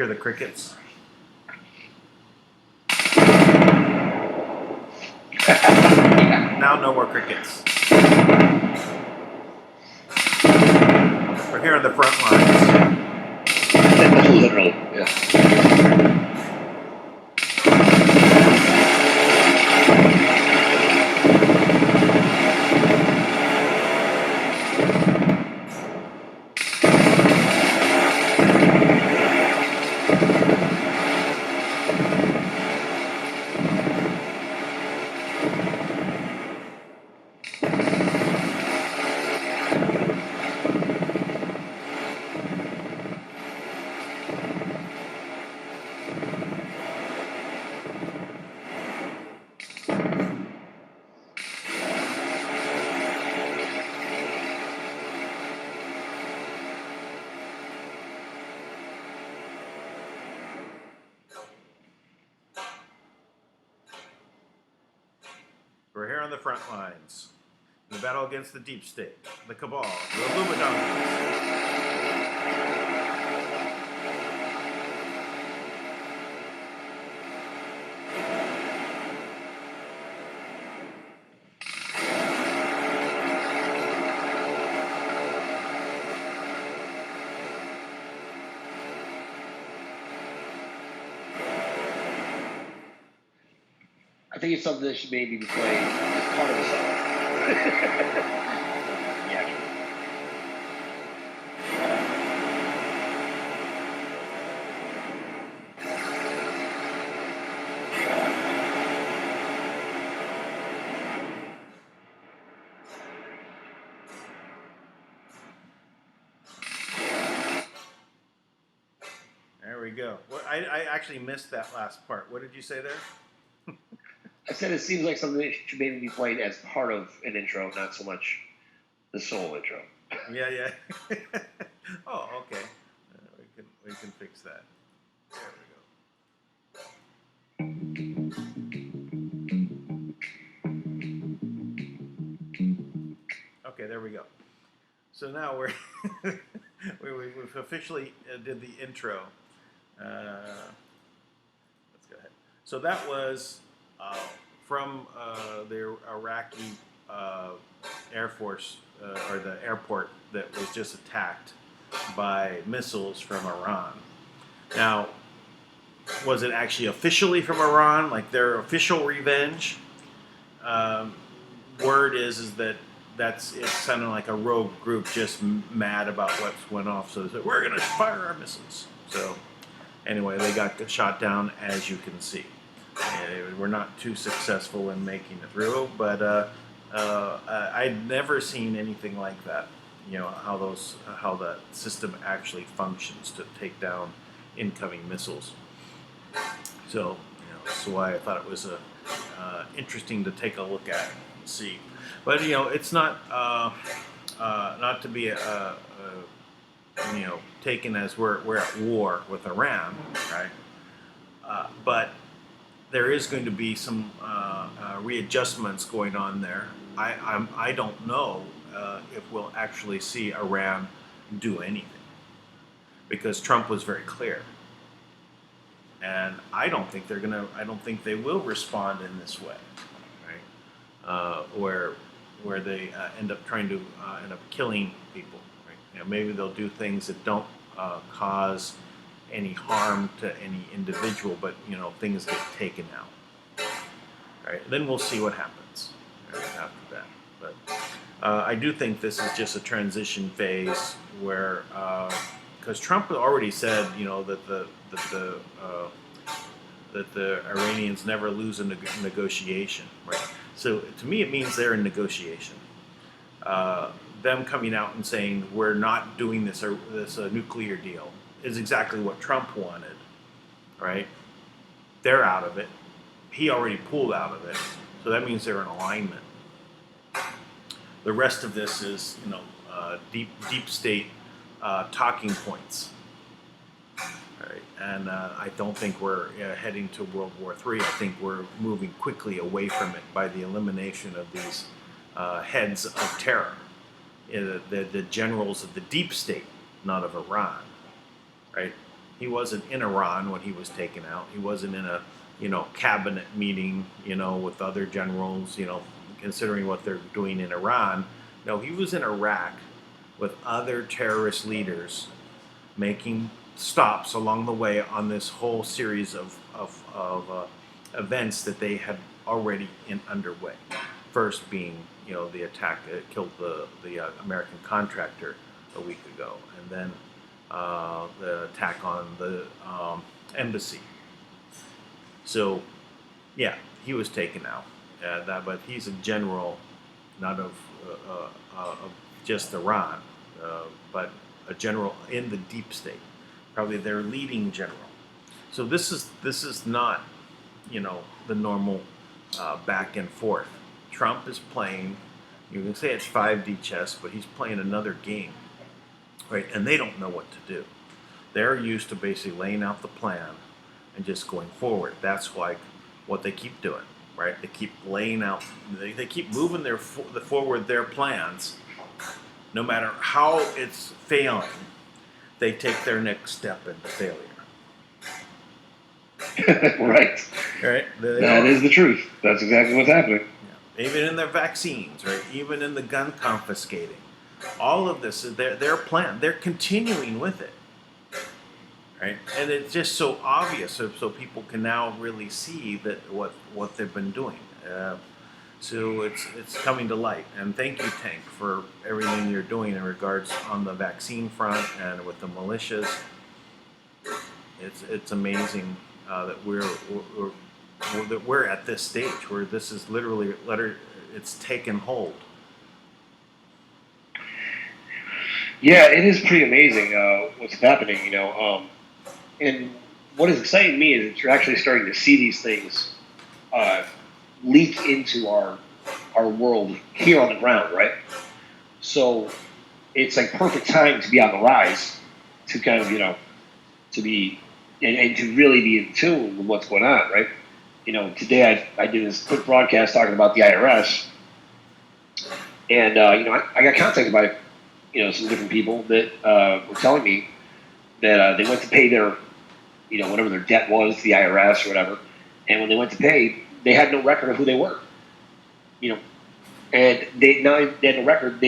Hear the crickets? Now no more crickets. We're here on the front lines. Literally, yeah. We're here on the front lines. The battle against the deep state, the cabal, the Illuminati. I think it's something that should maybe be played as part of the song. Yeah. There we go. Well, I actually missed that last part. What did you say there? I said it seems like something that should maybe be played as part of an intro, not so much the sole intro. Yeah, yeah. Oh, okay. We can fix that. There we go. Okay, there we go. So now we've officially did the intro. Let's go ahead. So that was from the Iraqi Air Force or the airport that was just attacked by missiles from Iran. Now, was it actually officially from Iran, like their official revenge? Word is that it's sounding like a rogue group just mad about what went off. So they said, we're going to fire our missiles. So anyway, they got shot down, as you can see. We're not too successful in making it through, but I'd never seen anything like that. You know, how that system actually functions to take down incoming missiles. So, that's why I thought it was interesting to take a look at and see. But it's not not to be taken as we're at war with Iran, right? But there is going to be some readjustments going on there. I don't know if we'll actually see Iran do anything, because Trump was very clear, and I don't think they will respond in this way, right? Where they end up trying to end up killing people. Right? Maybe they'll do things that don't cause any harm to any individual, but things get taken out. Right? Then we'll see what happens after that. But I do think this is just a transition phase where, because Trump already said, that the Iranians never lose a negotiation, right? So to me, it means they're in negotiation. Them coming out and saying we're not doing this nuclear deal is exactly what Trump wanted, right? They're out of it. He already pulled out of it, so that means they're in alignment. The rest of this is, deep state talking points. Right. And I don't think we're heading to World War III. I think we're moving quickly away from it by the elimination of these heads of terror, the generals of the deep state, not of Iran. Right? He wasn't in Iran when he was taken out. He wasn't in a, cabinet meeting, with other generals, considering what they're doing in Iran. No, he was in Iraq with other terrorist leaders making stops along the way on this whole series of events that they had already underway. First being, the attack that killed the American contractor a week ago, and then the attack on the embassy. So, yeah, he was taken out. But he's a general, not of just Iran, but a general in the deep state, probably their leading general. So this is not, the normal back and forth. Trump is playing. You can say it's 5D chess, but he's playing another game, right? And they don't know what to do. They're used to basically laying out the plan and just going forward. That's like what they keep doing, right? They keep laying out. They keep moving forward their plans. No matter how it's failing, they take their next step into failure. Right. Right. That is the truth. That's exactly what's happening. Yeah. Even in their vaccines, right? Even in the gun confiscating, all of this is their plan. They're continuing with it, right? And it's just so obvious, so people can now really see that what they've been doing. So it's coming to light. And thank you, Tank, for everything you're doing in regards on the vaccine front and with the militias. It's amazing that we're at this stage where this is literally it's taken hold. Yeah, it is pretty amazing what's happening, and what is exciting to me is that you're actually starting to see these things leak into our world here on the ground, right? So it's like perfect time to be on the rise, to kind of, to be and to really be in tune with what's going on, right? Today I did this quick broadcast talking about the IRS, and I got contacted by some different people that were telling me that they went to pay their whatever their debt was to the IRS or whatever, and when they went to pay, they had no record of who they were, and they had no record.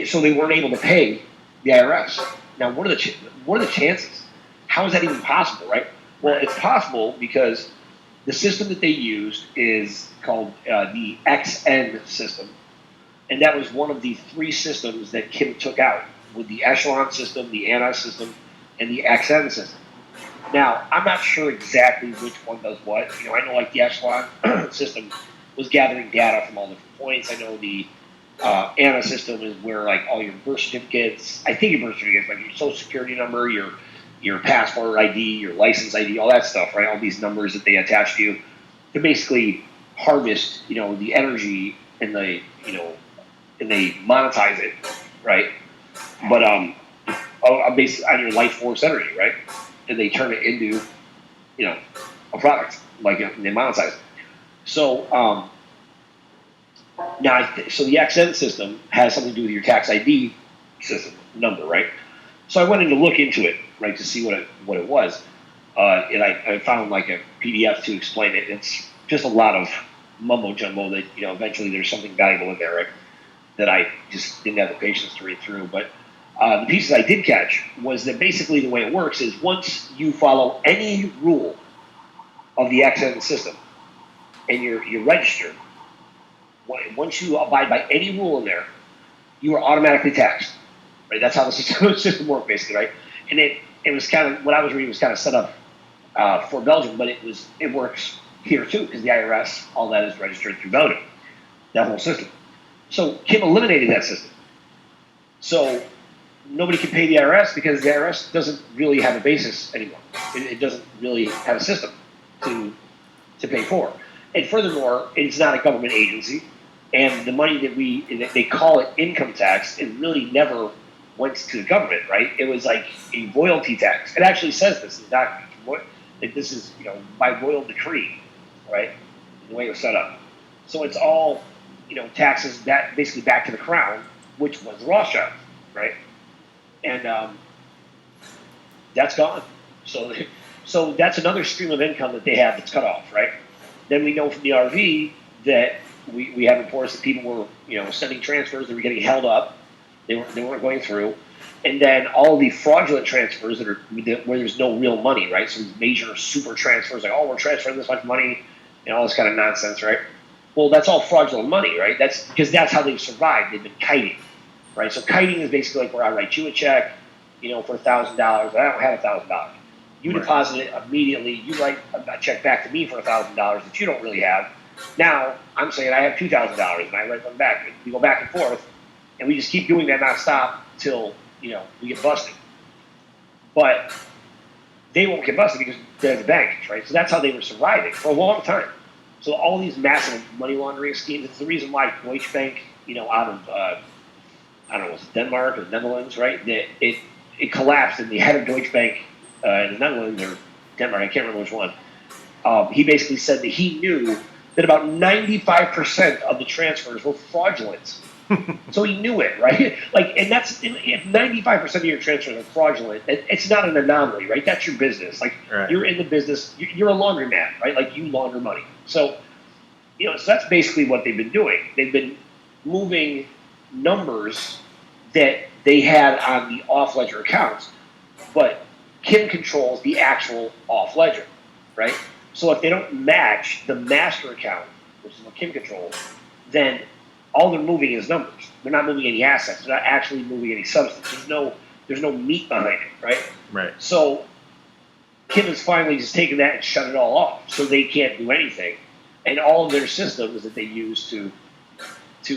So they weren't able to pay the IRS. Now, what are the chances? How is that even possible, right? Well, it's possible because the system that they used is called the XN system, and that was one of the 3 systems that Kim took out, with the Echelon system, the ANA system, and the XN system. Now, I'm not sure exactly which one does what. I know like the Echelon system was gathering data from all different points. I know the ANA system is where like all your birth certificates, I think your birth certificates, like your social security number, your passport ID, your license ID, all that stuff, right? All these numbers that they attach to you to basically harvest, the energy and and they monetize it, right? But based on your life force energy, right? And they turn it into, a product, like they monetize it. So so the XN system has something to do with your tax ID system number, right? So I went in to look into it, right, to see what it was, and I found like a PDF to explain it. It's just a lot of mumbo jumbo that eventually there's something valuable in there, right, that I just didn't have the patience to read through. But the pieces I did catch was that basically the way it works is once you follow any rule of the XN system and you're registered, once you abide by any rule in there, you are automatically taxed. Right, that's how the system worked, basically, right? And it was kind of what I was reading was kind of set up for Belgium, but it works here too because the IRS, all that is registered through Belgium, that whole system. So Kim eliminated that system. So nobody can pay the IRS because the IRS doesn't really have a basis anymore. It doesn't really have a system to pay for. And furthermore, it's not a government agency, and the money that they call it income tax, it really never went to the government, right? It was like a royalty tax. It actually says this in the document. That this is, by royal decree, right? The way it was set up. So it's all, taxes basically back to the crown, which was the Rothschild, right? And that's gone. So that's another stream of income that they have that's cut off, right? Then we know from the RV that we have reports that people were, sending transfers that were getting held up. They weren't going through. And then all of the fraudulent transfers where there's no real money, right? So these major super transfers, like, oh, we're transferring this much money and all this kind of nonsense, right? Well, that's all fraudulent money, right? That's because that's how they've survived. They've been kiting, right? So kiting is basically like where I write you a check, for $1,000. I don't have $1,000. You deposit it immediately. You write a check back to me for $1,000 that you don't really have. Now I'm saying I have $2,000 and I write them back. We go back and forth, and we just keep doing that nonstop till we get busted. But they won't get busted because they're the banks, right? So that's how they were surviving for a long time. So all these massive money laundering schemes. It's the reason why Deutsche Bank, out of I don't know, was it Denmark or Netherlands, right? It collapsed, and the head of Deutsche Bank in the Netherlands or Denmark, I can't remember which one. He basically said that he knew that about 95% of the transfers were fraudulent. So he knew it, right? And that's if 95% of your transfers are fraudulent, it's not an anomaly, right? That's your business. You're in the business. You're a laundromat, right? Like, you launder money. So, so that's basically what they've been doing. They've been moving numbers that they had on the off ledger accounts, but Kim controls the actual off ledger, right? So if they don't match the master account, which is what Kim controls, then all they're moving is numbers. They're not moving any assets. They're not actually moving any substance. There's no meat behind it, right? Right. So Kim has finally just taken that and shut it all off, so they can't do anything. And all of their systems that they use to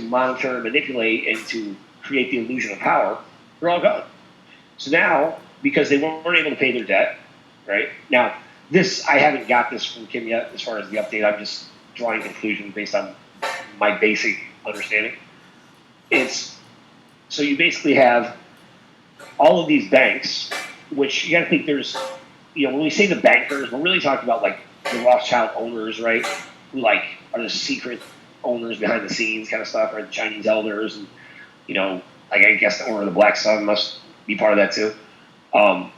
monitor and manipulate and to create the illusion of power, they're all gone. So now, because they weren't able to pay their debt, right? Now, I haven't got this from Kim yet as far as the update. I'm just drawing conclusions based on my basic understanding. So you basically have all of these banks, which you got to think there's, when we say the bankers, we're really talking about like the Rothschild owners, right? Who are the secret owners behind the scenes kind of stuff, right? The Chinese elders, and I guess the owner of the Black Sun must be part of that too. So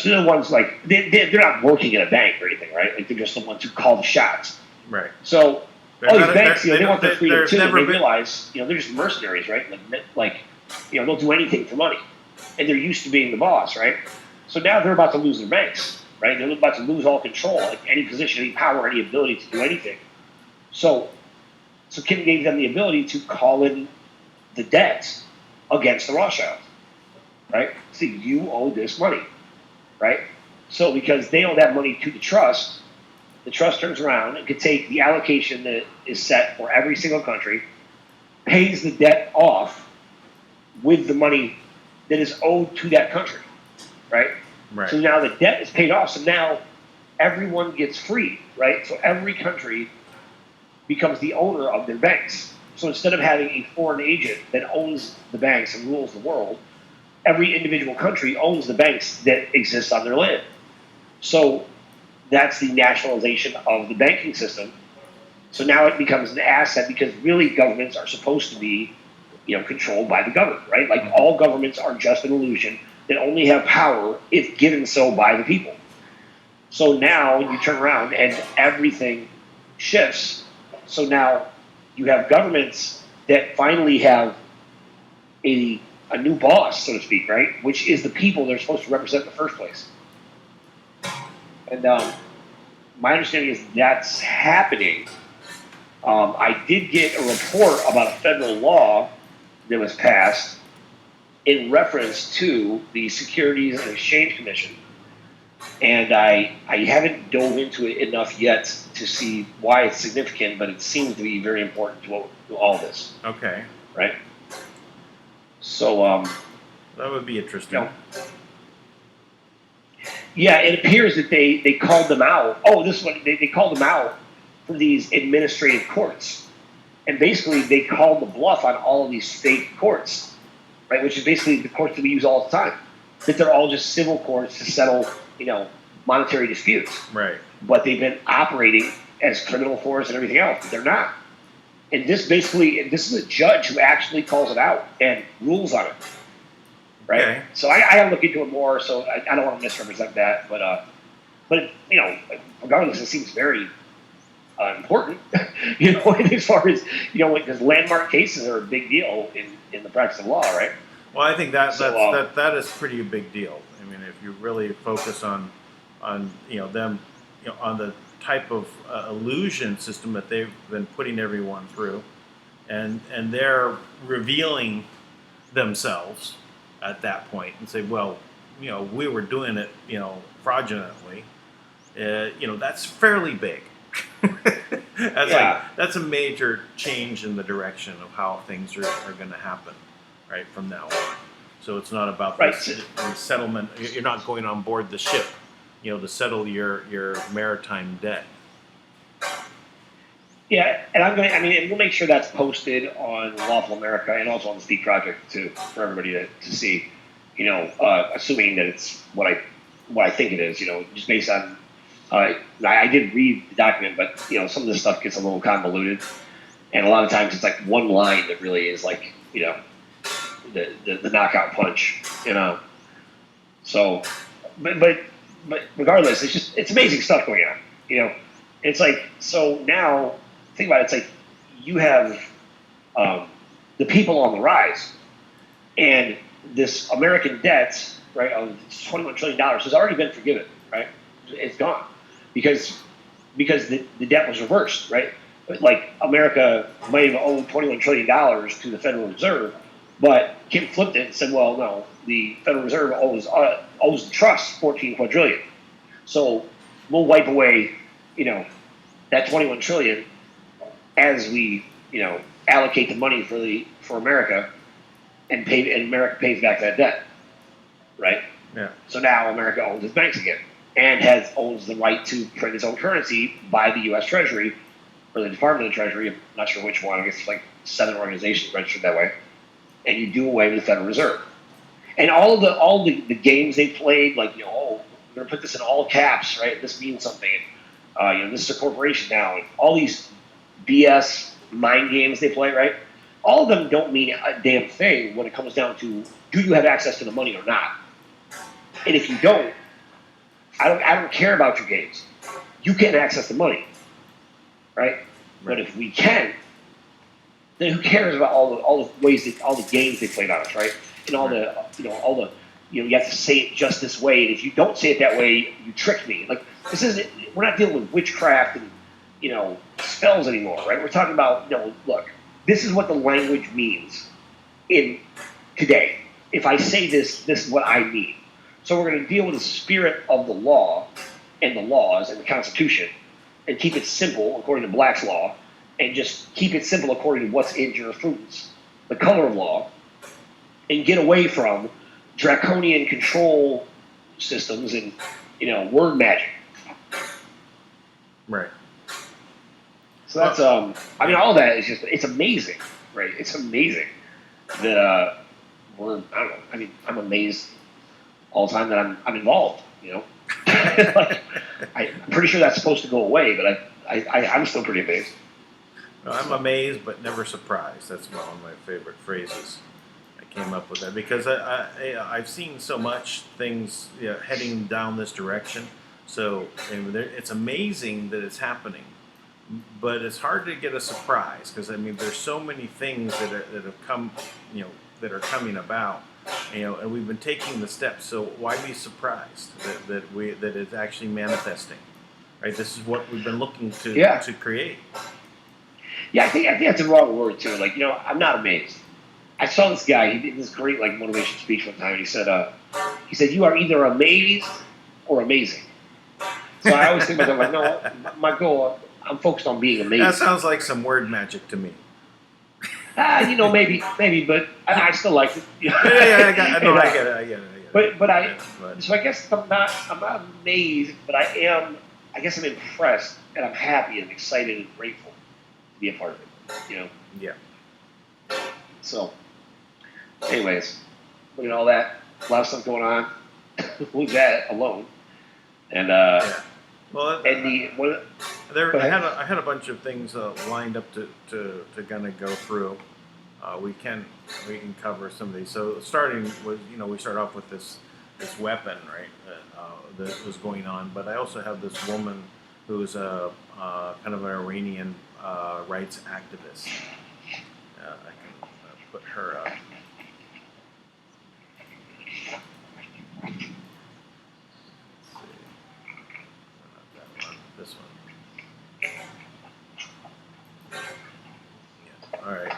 they're the ones they're not working at a bank or anything, right? Like, they're just the ones who call the shots. Right. So all these banks, they want their freedom too. And they realize, they're just mercenaries, right? They'll do anything for money, and they're used to being the boss, right? So now they're about to lose their banks, right? They're about to lose all control, like any position, any power, any ability to do anything. So Kim gave them the ability to call in the debt against the Rothschilds, right? So you owe this money, right? So because they owe that money to the trust turns around and could take the allocation that is set for every single country, pays the debt off with the money that is owed to that country, right? Right. So now the debt is paid off. So now everyone gets free, right? So every country becomes the owner of their banks. So instead of having a foreign agent that owns the banks and rules the world, every individual country owns the banks that exist on their land. So that's the nationalization of the banking system. So now it becomes an asset, because really governments are supposed to be, controlled by the government, right? Like, all governments are just an illusion that only have power if given so by the people. So now you turn around and everything shifts. So now you have governments that finally have a new boss, so to speak, right? Which is the people they're supposed to represent in the first place. And my understanding is that's happening. I did get a report about a federal law that was passed in reference to the Securities and Exchange Commission. And I haven't dove into it enough yet to see why it's significant, but it seems to be very important to all this. Okay. Right? So that would be interesting. Yeah, it appears that they called them out. Oh, this one, they called them out for these administrative courts. And basically, they called the bluff on all of these fake courts, right? Which is basically the courts that we use all the time. That they're all just civil courts to settle, monetary disputes. Right. But they've been operating as criminal courts and everything else. But they're not. And this is a judge who actually calls it out and rules on it. right? Okay. So I got to look into it more. So I don't want to misrepresent that, but regardless, it seems very important. As far as because landmark cases are a big deal in the practice of law, right? Well, I think So, that is pretty a big deal. I mean, if you really focus on them, on the type of illusion system that they've been putting everyone through, and they're revealing themselves at that point and say, well, we were doing it, fraudulently. That's fairly big. yeah, That's a major change in the direction of how things are going to happen, right, from now on. So it's not about right. the settlement. You're not going on board the ship, to settle your maritime debt. Yeah, and and we'll make sure that's posted on Lawful America and also on the Steep Project too, for everybody to see. Assuming that it's what I think it is. Just based on. I did read the document, but some of this stuff gets a little convoluted, and a lot of times it's like one line that really is like the knockout punch. So, but regardless, it's amazing stuff going on. It's like so now. Think about it. It's like you have the people on the rise, and this American debt, right, of $21 trillion has already been forgiven, right? It's gone because the debt was reversed, right? Like America might have owed $21 trillion to the Federal Reserve, but Kim flipped it and said, well, no, the Federal Reserve owes the trust 14 quadrillion. So we'll wipe away, that 21 trillion as we, allocate the money for America and America pays back that debt, right? Yeah. So now America owns its banks again and owns the right to print its own currency by the U.S. Treasury or the Department of the Treasury. I'm not sure which one. I guess it's like 7 organizations registered that way. And you do away with the Federal Reserve. And all the games they played, like we're gonna put this in all caps, right? This means something. This is a corporation now. And all these BS mind games they play, right? All of them don't mean a damn thing when it comes down to do you have access to the money or not. And if you don't, I don't care about your games. You can't access the money, right? But if we can, then who cares about all the ways all the games they played on us, right? And all the you have to say it just this way, and if you don't say it that way, you trick me. Like we're not dealing with witchcraft and spells anymore, right? We're talking about look, this is what the language means in today. If I say this is what I mean. So we're going to deal with the spirit of the law and the laws and the Constitution and keep it simple according to Black's law and just keep it simple according to what's in jurisprudence, the color of law, and get away from draconian control systems and word magic. Right. So that's all that is it's amazing, right? It's amazing that I don't know. I'm amazed all the time that I'm involved. Like, I'm pretty sure that's supposed to go away, but I'm still pretty amazed. No, I'm amazed but never surprised. That's one of my favorite phrases. I came up with that because I've seen so much things heading down this direction. So it's amazing that it's happening, but it's hard to get a surprise because there's so many things that have come, that are coming about, and we've been taking the steps. So why be surprised that it's actually manifesting, right? This is what we've been looking to create. Yeah, I think that's the wrong word too. Like I'm not amazed. I saw this guy. He did this great motivation speech one time, and he said you are either amazed or amazing. So I always think about that, no, my goal, I'm focused on being amazing. That sounds like some word magic to me. Maybe, but I still like it. I get it. So I guess I'm not amazed, but I guess I'm impressed, and I'm happy and excited and grateful to be a part of it. Yeah. So, anyways, look at all that, a lot of stuff going on. With that alone, and well, and I had a bunch of things lined up to kind of go through, we can cover some of these. So starting with, we start off with this weapon, right, that was going on. But I also have this woman who's a kind of an Iranian rights activist. I can put her up. Let's see. Not that one. This one. Yeah. All right.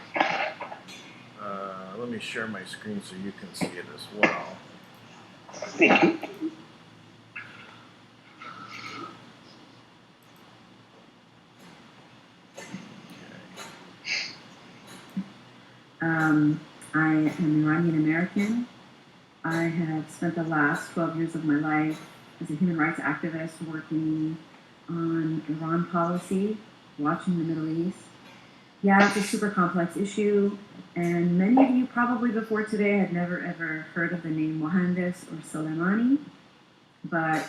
Let me share my screen so you can see it as well. I am Iranian American. I have spent the last 12 years of my life as a human rights activist working on Iran policy, watching the Middle East. Yeah, it's a super complex issue, and many of you probably before today had never ever heard of the name Mohandes or Soleimani, but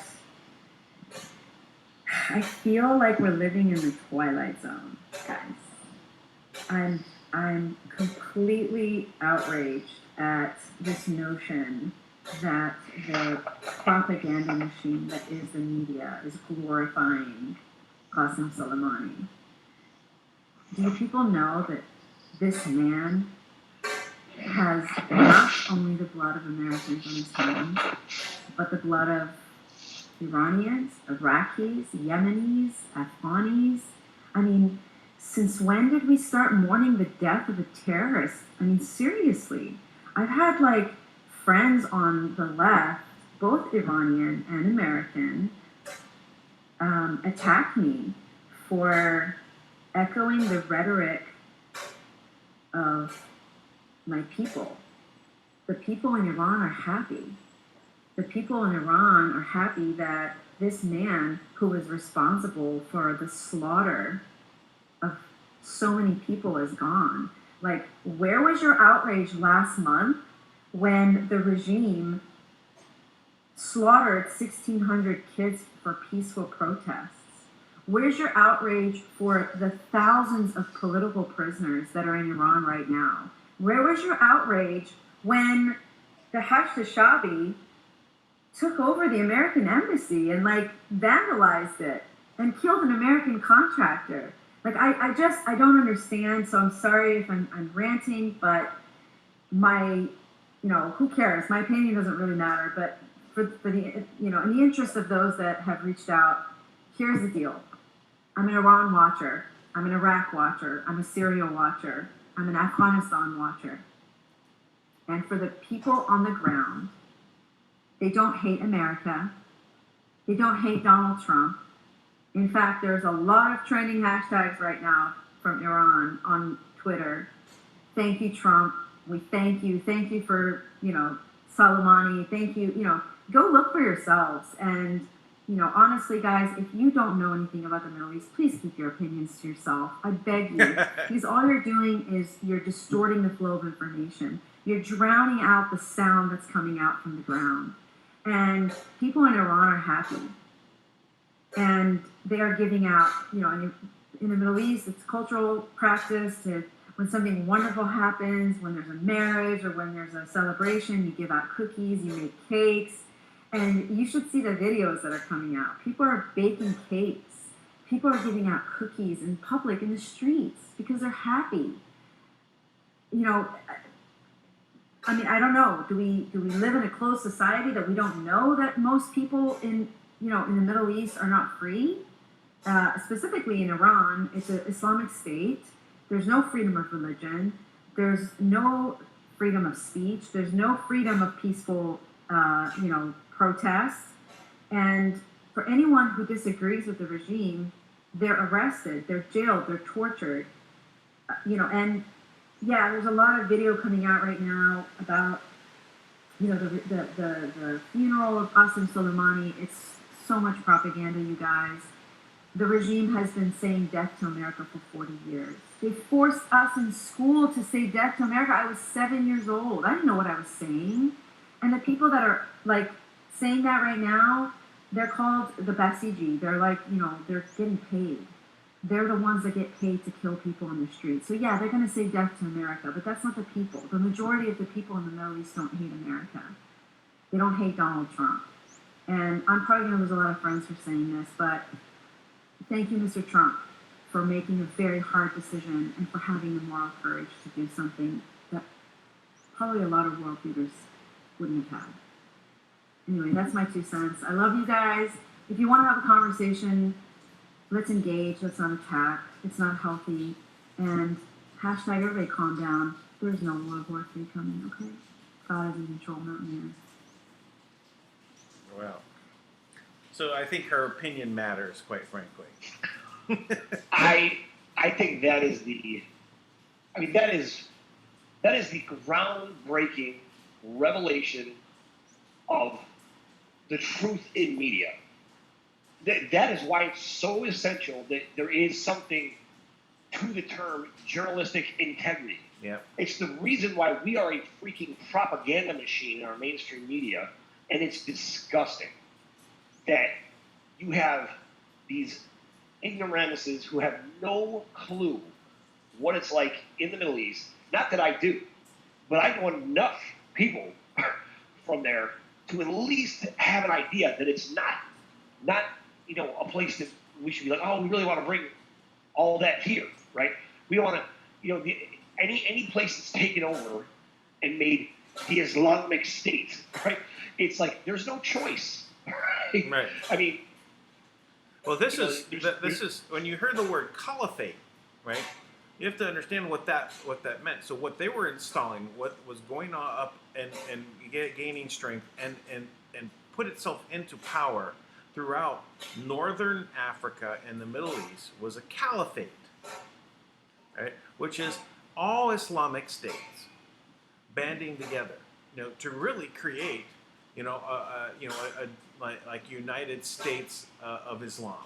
I feel like we're living in the twilight zone, guys. I'm completely outraged at this notion that the propaganda machine that is the media is glorifying Qasem Soleimani. Do you people know that this man has not only the blood of Americans on his hands, but the blood of Iranians, Iraqis, Yemenis, Afghanis? I mean, since when did we start mourning the death of a terrorist? I mean, seriously. I've had friends on the left, both Iranian and American, attack me for echoing the rhetoric of my people. The people in Iran are happy. The people in Iran are happy that this man who was responsible for the slaughter of so many people is gone. Where was your outrage last month when the regime slaughtered 1,600 kids for peaceful protests? Where's your outrage for the thousands of political prisoners that are in Iran right now? Where was your outrage when the Hashtashabi took over the American embassy and vandalized it and killed an American contractor? I don't understand. So I'm sorry if I'm ranting, but who cares? My opinion doesn't really matter. But for the, in the interest of those that have reached out, here's the deal. I'm an Iran watcher. I'm an Iraq watcher. I'm a Syria watcher. I'm an Afghanistan watcher. And for the people on the ground, they don't hate America. They don't hate Donald Trump. In fact, there's a lot of trending hashtags right now from Iran on Twitter. Thank you, Trump. We thank you. Thank you for, Soleimani. Thank you. Go look for yourselves. And, honestly, guys, if you don't know anything about the Middle East, please keep your opinions to yourself. I beg you. Because all you're doing is you're distorting the flow of information. You're drowning out the sound that's coming out from the ground. And people in Iran are happy. And they are giving out, in the Middle East, it's cultural practice to, when something wonderful happens, when there's a marriage or when there's a celebration, you give out cookies, you make cakes. And you should see the videos that are coming out. People are baking cakes. People are giving out cookies in public, in the streets, because they're happy. I don't know. Do we live in a closed society that we don't know that most people in the Middle East are not free? Specifically in Iran, it's an Islamic state. There's no freedom of religion. There's no freedom of speech. There's no freedom of peaceful, protests. And for anyone who disagrees with the regime, they're arrested, they're jailed, they're tortured. And yeah, there's a lot of video coming out right now about, the funeral of Qasem Soleimani. It's so much propaganda, you guys. The regime has been saying death to America for 40 years. They forced us in school to say death to America. I was 7 years old. I didn't know what I was saying. And the people that are saying that right now, they're called the Basiji. They're they're getting paid. they're the ones that get paid to kill people in the streets. So yeah, they're going to say death to America, but that's not the people. The majority of the people in the Middle East don't hate America. They don't hate Donald Trump. And I'm probably going to lose a lot of friends for saying this, but thank you, Mr. Trump, for making a very hard decision and for having the moral courage to do something that probably a lot of world leaders wouldn't have had. Anyway, that's my 2 cents. I love you guys. If you want to have a conversation, let's engage. Let's not attack. It's not healthy. And hashtag everybody calm down. There's no World War III coming, okay? God is in control, not me. Well, so I think her opinion matters, quite frankly. I think that is the groundbreaking revelation of the truth in media. That is why it's so essential that there is something to the term journalistic integrity. Yeah. It's the reason why we are a freaking propaganda machine in our mainstream media, and it's disgusting that you have these ignoramuses who have no clue what it's like in the Middle East. Not that I do, but I know enough people from there to at least have an idea that it's not a place that we should be like, oh, we really want to bring all that here, right? We don't want to, any place that's taken over and made the Islamic State, right? It's like there's no choice, right? Right. I mean, well, this is when you heard the word caliphate, right? You have to understand what that meant. So what they were installing, what was going on up and gaining strength and put itself into power throughout northern Africa and the Middle East was a caliphate, right? Which is all Islamic states banding together, to really create, like United States of Islam.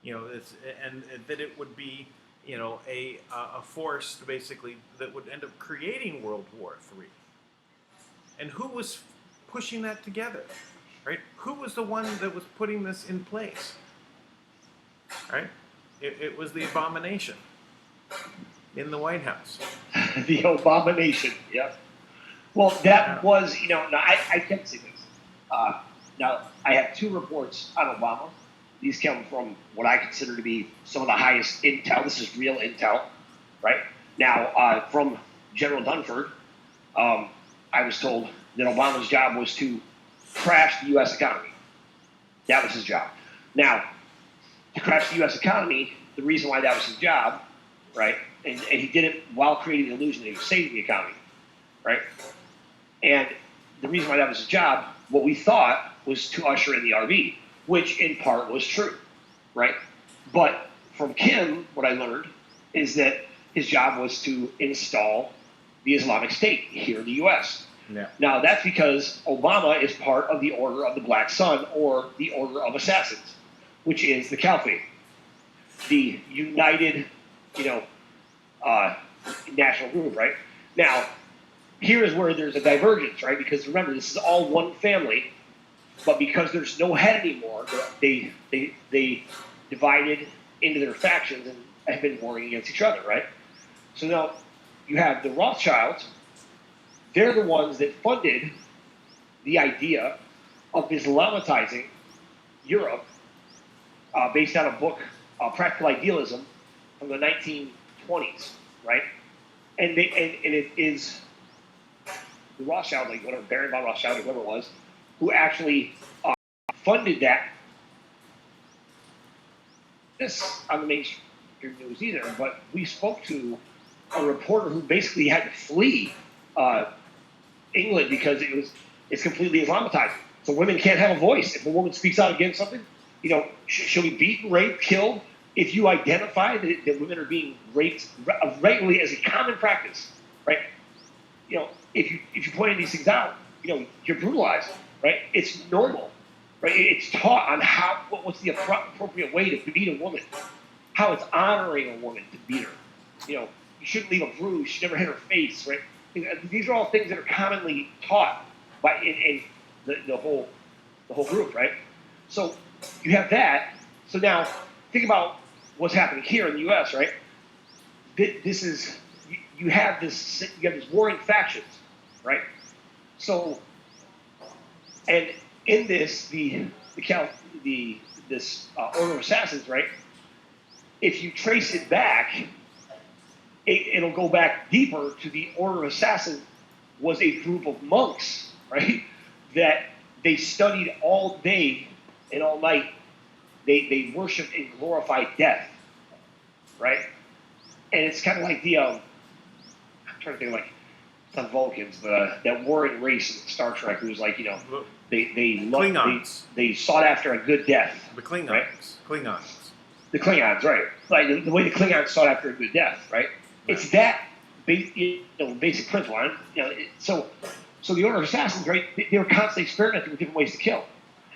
And that it would be, a force basically that would end up creating World War III. And who was pushing that together, right? Who was the one that was putting this in place, right? It was the abomination in the White House. The abomination, yeah. Well, that was, now I can say this. Now, I have 2 reports on Obama. These come from what I consider to be some of the highest intel. This is real intel, right? Now, from General Dunford, I was told that Obama's job was to crash the U.S. economy. That was his job. Now, to crash the U.S. economy, the reason why that was his job, right? And he did it while creating the illusion that he was saving the economy, right? And the reason why that was his job, what we thought was to usher in the RV, which in part was true, right? But from Kim, what I learned is that his job was to install the Islamic State here in the U.S. Yeah. Now, that's because Obama is part of the Order of the Black Sun, or the Order of Assassins, which is the Caliphate, the united, national group, right? Now, here is where there's a divergence, right? Because remember, this is all one family, but because there's no head anymore, they divided into their factions and have been warring against each other, right? So now you have the Rothschilds. They're the ones that funded the idea of Islamatizing Europe based on a book, Practical Idealism, from the 1920s, right? And it is the Rothschild, like whatever, Baron von Rothschild, or whoever it was, who actually funded that. This on the mainstream news either, but we spoke to a reporter who basically had to flee England because it's completely Islamatized. So women can't have a voice. If a woman speaks out against something, she'll be beaten, raped, killed. If you identify that women are being raped regularly as a common practice, right? If you point these things out, you're brutalized, right? It's normal, right? It's taught on what's the appropriate way to beat a woman, how it's honoring a woman to beat her. You shouldn't leave a bruise. You should never hit her face, right? These are all things that are commonly taught by in the whole group, right? So you have that. So now think about what's happening here in the U.S., right? This is you have this warring factions, right? So, and in this this Order of Assassins, right? If you trace it back, it'll go back deeper to the Order of Assassins was a group of monks, right? That they studied all day and all night. They worshiped and glorified death, right? And it's kind of like I'm trying to think like, it's not Vulcans, but that warring race in Star Trek who was like, they sought after a good death. The Klingons. Right? Klingons. The Klingons, right? Like the way the Klingons sought after a good death, right? It's that basic principle. So the Order of Assassins, right? They were constantly experimenting with different ways to kill,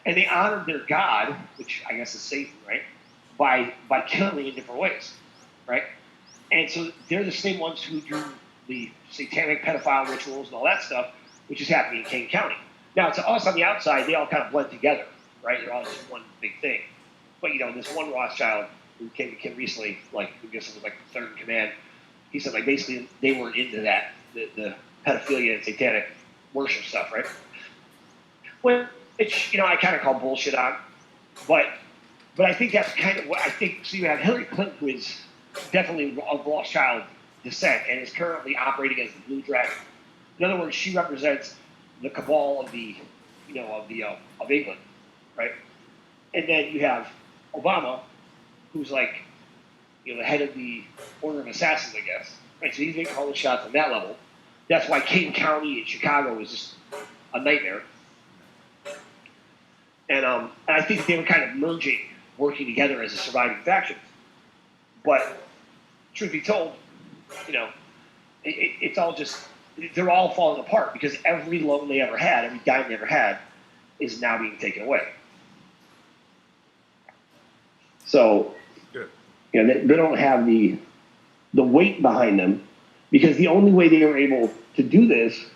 and they honored their god, which I guess is Satan, right? By killing in different ways, right? And so they're the same ones who do the satanic pedophile rituals and all that stuff, which is happening in Kane County. Now, to us on the outside, they all kind of blend together, right? They're all just one big thing. But this one Rothschild who came recently, like I guess it was like third in command, he said like basically they weren't into that, the pedophilia and satanic worship stuff, right? Which I kind of call bullshit on, but I think that's kind of what I think. So you have Hillary Clinton, who is definitely of Rothschild descent and is currently operating as the Blue Dragon. In other words, she represents the cabal of the of England, right? And then you have Obama, who's like the head of the Order of Assassins, I guess. Right, so he's making all the shots on that level. That's why Kane County in Chicago is just a nightmare. And I think they were kind of merging, working together as a surviving faction. But truth be told, it's all just, they're all falling apart because every loan they ever had, every dime they ever had, is now being taken away. So, they don't have the weight behind them, because the only way they were able to do this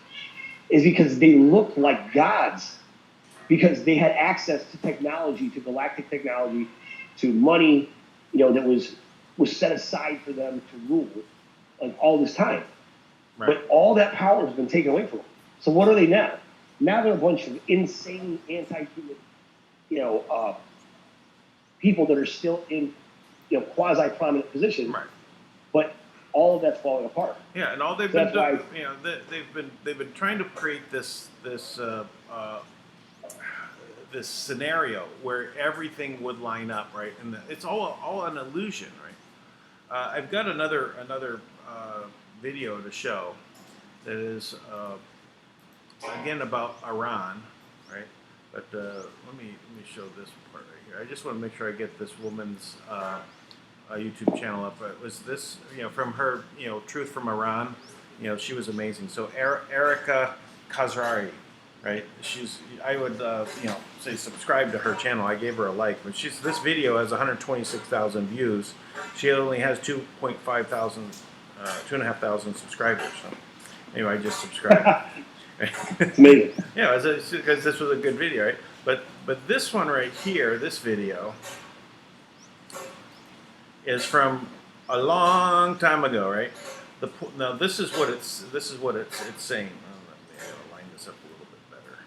is because they looked like gods, because they had access to technology, to galactic technology, to money, that was set aside for them to rule like all this time. Right. But all that power has been taken away from them. So what are they now? Now they're a bunch of insane anti-human, people that are still in, quasi-prominent positions. Right. But all of that's falling apart. Yeah, and all they've been doing, they've been trying to create this scenario where everything would line up, right? And it's all an illusion, right? I've got another video to show that is again about Iran, right? But let me show this part right here. I just want to make sure I get this woman's YouTube channel up. It was this, from her, Truth from Iran. She was amazing. So Erica Khazari, right? I would, say subscribe to her channel. I gave her a like, but this video has 126,000 views. She only has 2,500 subscribers. So anyway, I just subscribed. It's amazing. Yeah, because this was a good video, right? But this one right here, this video, is from a long time ago, right? Now this is what it's saying. I gotta line this up a little bit better.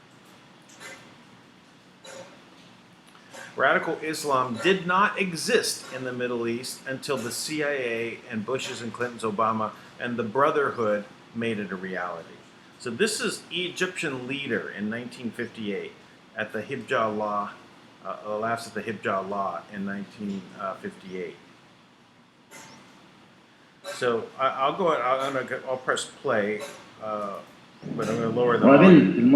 Radical Islam did not exist in the Middle East until the CIA and Bush's and Clinton's Obama and the Brotherhood made it a reality. So this is Egyptian leader in 1958 at the Hijab law, laughs at the Hijab law in 1958. So I'll press play, but I'm going to lower the volume.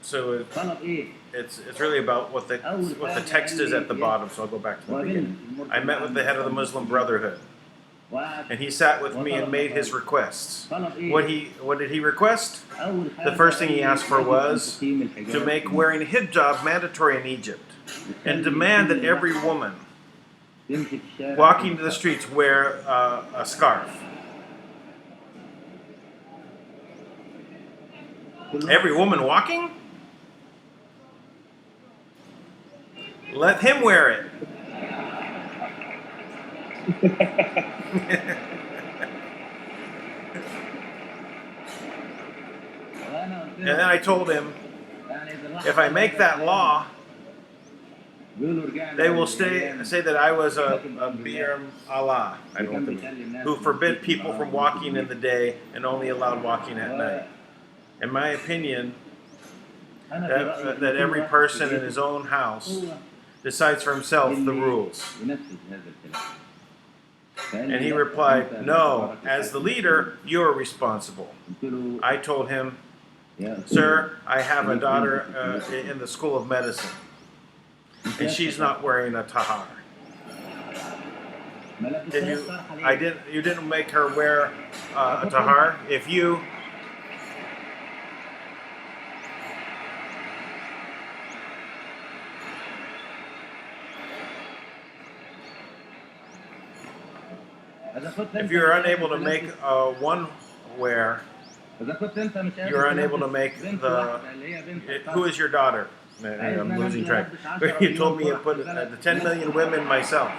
So it's really about what the text is at the bottom. So I'll go back to the beginning. I met with the head of the Muslim Brotherhood, and he sat with me and made his requests. What did he request? The first thing he asked for was to make wearing hijab mandatory in Egypt, and demand that every woman walking to the streets wear a scarf. Every woman walking? Let him wear it. And then I told him, if I make that law, they will say that I was a Bir Allah, I don't know what that means, who forbid people from walking in the day and only allowed walking at night. In my opinion, that every person in his own house decides for himself the rules. And he replied, no, as the leader, you're responsible. I told him, sir, I have a daughter in the School of Medicine, and she's not wearing a tahar. You didn't make her wear a tahar? If you... If you're unable to make one wear, you're unable to make the... Who is your daughter? I'm losing track. You told me you put the 10 million women myself.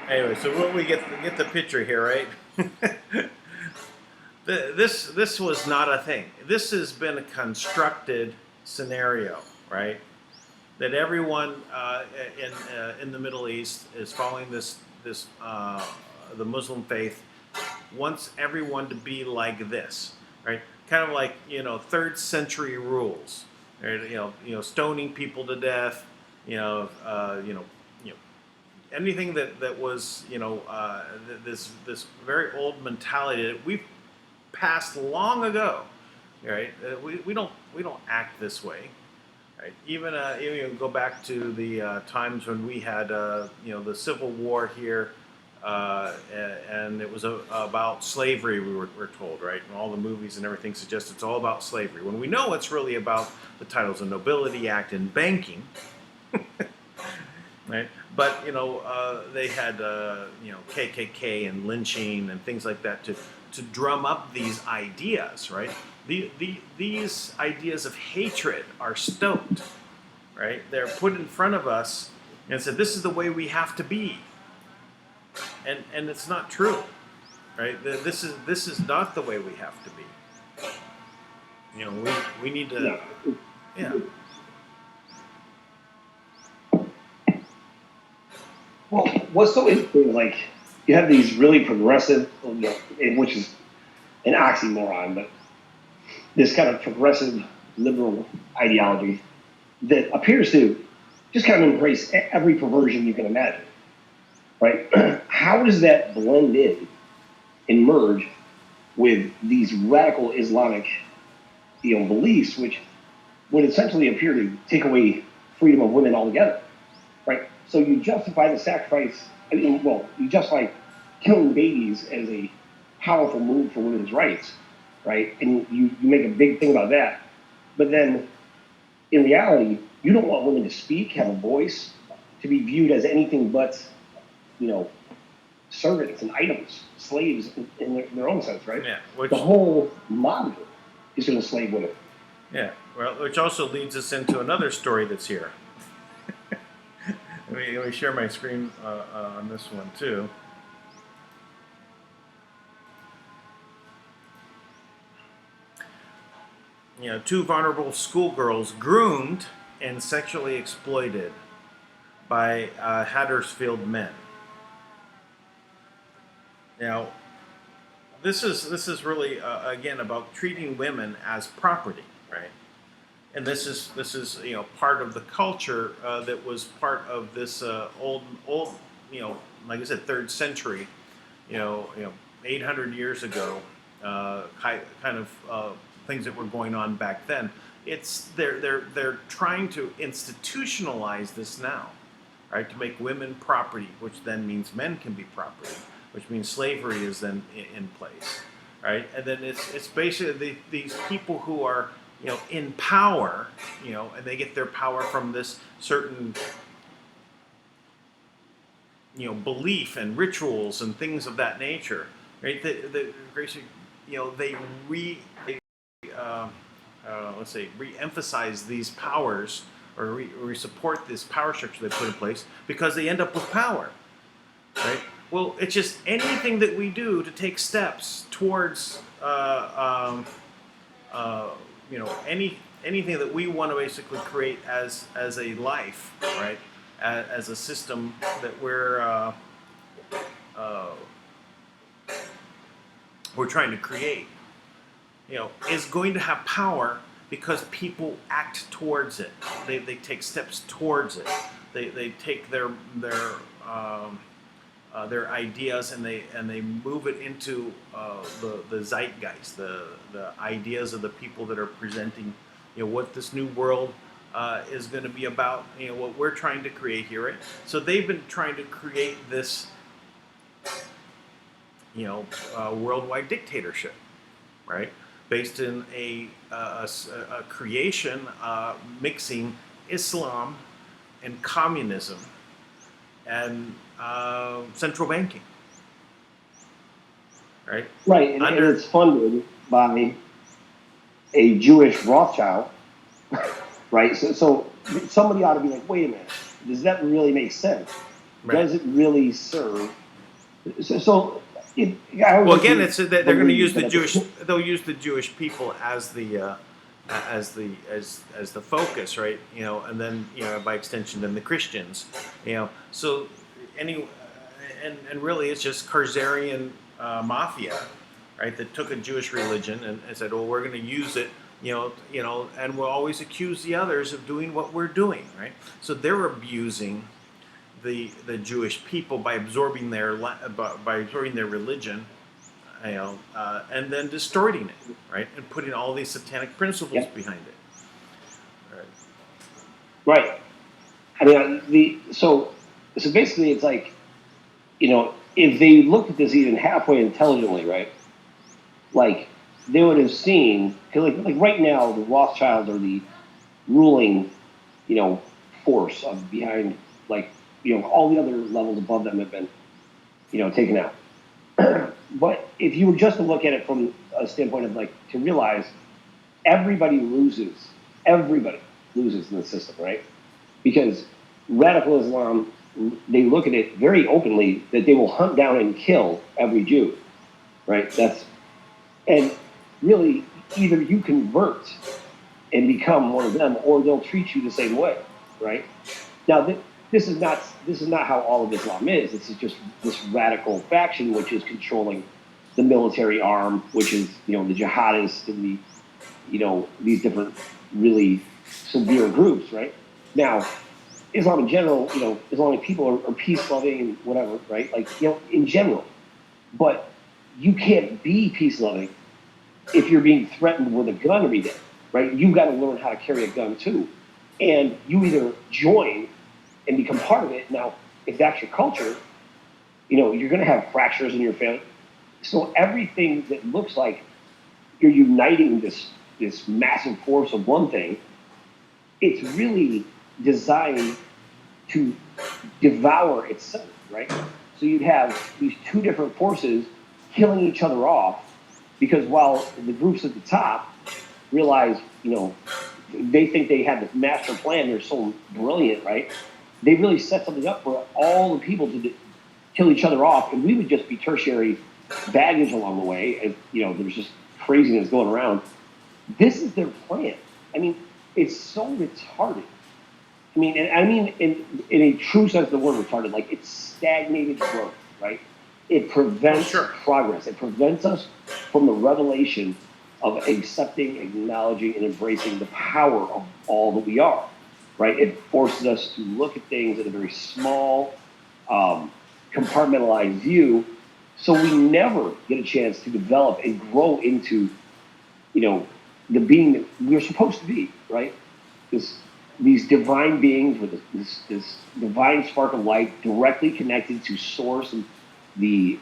Anyway, so we get the picture here, right? This was not a thing. This has been a constructed scenario, right? That everyone in the Middle East is following the Muslim faith, wants everyone to be like this, right? Kind of like, 3rd century rules, right? Stoning people to death, anything that was, this very old mentality that we've passed long ago, right? We don't act this way. Right. Even go back to the times when we had the Civil War here, and it was about slavery. We're told, right, and all the movies and everything suggest it's all about slavery. When we know it's really about the Titles of Nobility Act and banking, right? But they had KKK and lynching and things like that to drum up these ideas, right? These ideas of hatred are stoked, right? They're put in front of us and said, this is the way we have to be. And it's not true, right? This is not the way we have to be. We need to, yeah. Well, what's so interesting is, like, you have these really progressive, which is an oxymoron, but this kind of progressive liberal ideology that appears to just kind of embrace every perversion you can imagine, right? How does that blend in and merge with these radical Islamic, beliefs, which would essentially appear to take away freedom of women altogether, right? So you justify the sacrifice, you justify killing babies as a powerful move for women's rights, right? And you make a big thing about that. But then, in reality, you don't want women to speak, have a voice, to be viewed as anything but, servants and items, slaves in their own sense, right? Yeah. The whole model is to enslave women. Yeah. Well, which also leads us into another story that's here. Let me share my screen on this one too. Two vulnerable schoolgirls groomed and sexually exploited by Huddersfield men. Now, this is really again about treating women as property, right? And this is part of the culture that was part of this old like I said, 3rd century, 800 years ago, kind of things that were going on back then. They're trying to institutionalize this now, right? To make women property, which then means men can be property, which means slavery is then in place, right? And then it's basically these people who are in power, and they get their power from this certain belief and rituals and things of that nature, right? They let's say, re-emphasize these powers or support this power structure they put in place because they end up with power, right? Well, it's just anything that we do to take steps towards, anything that we want to basically create as a life, right? As a system that we're trying to create, is going to have power because people act towards it. They take steps towards it. They take their ideas and they move it into the zeitgeist, the ideas of the people that are presenting, what this new world is going to be about. What we're trying to create here, right? So they've been trying to create this, worldwide dictatorship, right? Based in a creation mixing Islam and communism and central banking, right? Right, and it's funded by a Jewish Rothschild, right? So somebody ought to be like, wait a minute, does that really make sense? Right. Does it really serve? Well, again, it's that they're going to use the Jewish. They'll use the Jewish people as the focus, right? And then by extension, then the Christians. So and really, it's just Khazarian mafia, right? That took a Jewish religion and said, "Well, we're going to use it." And we'll always accuse the others of doing what we're doing, right? So they're abusing the Jewish people by absorbing their religion, and then distorting it, right, and putting all these satanic principles behind it. Right. I mean, so basically, it's like, if they looked at this even halfway intelligently, right, like they would have seen, because like right now, the Rothschilds are the ruling, force behind, like, all the other levels above them have been, taken out. But if you were just to look at it from a standpoint of to realize everybody loses in the system, right? Because radical Islam, they look at it very openly that they will hunt down and kill every Jew, right? And really either you convert and become one of them, or they'll treat you the same way, right? Now, this is not how all of Islam is. This is just this radical faction which is controlling the military arm, which is the jihadists and these different really severe groups, right? Now, Islam in general, Islamic people are peace loving and whatever, right? In general, but you can't be peace loving if you're being threatened with a gun every day, right? You've got to learn how to carry a gun too, and you either join and become part of it. Now, if that's your culture, you're going to have fractures in your family. So everything that looks like you're uniting this massive force of one thing, it's really designed to devour itself, right? So you'd have these two different forces killing each other off, because while the groups at the top realize, they think they have this master plan, they're so brilliant, right? They really set something up for all the people to kill each other off, and we would just be tertiary baggage along the way. And there's just craziness going around. This is their plan. I mean, it's so retarded. I mean, and I mean in a true sense of the word retarded, like it's stagnated growth, right? It prevents progress. It prevents us from the revelation of accepting, acknowledging, and embracing the power of all that we are. Right? It forces us to look at things in a very small, compartmentalized view, so we never get a chance to develop and grow into, the being that we're supposed to be, right? These divine beings with this divine spark of light directly connected to source and the,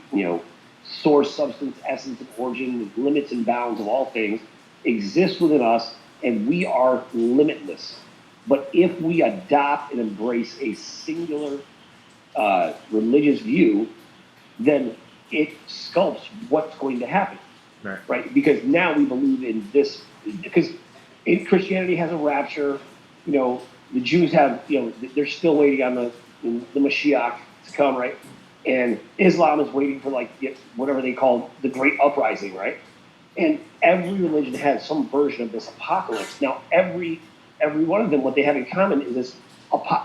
source, substance, essence, and origin, the limits and bounds of all things exist within us, and we are limitless. But if we adopt and embrace a singular religious view, then it sculpts what's going to happen, right? Because now we believe in this. Because Christianity has a rapture. You know, the Jews have, you know, they're still waiting on the Mashiach to come, right? And Islam is waiting for like whatever they call the Great Uprising, right? And every religion has some version of this apocalypse. Now, every one of them, what they have in common is this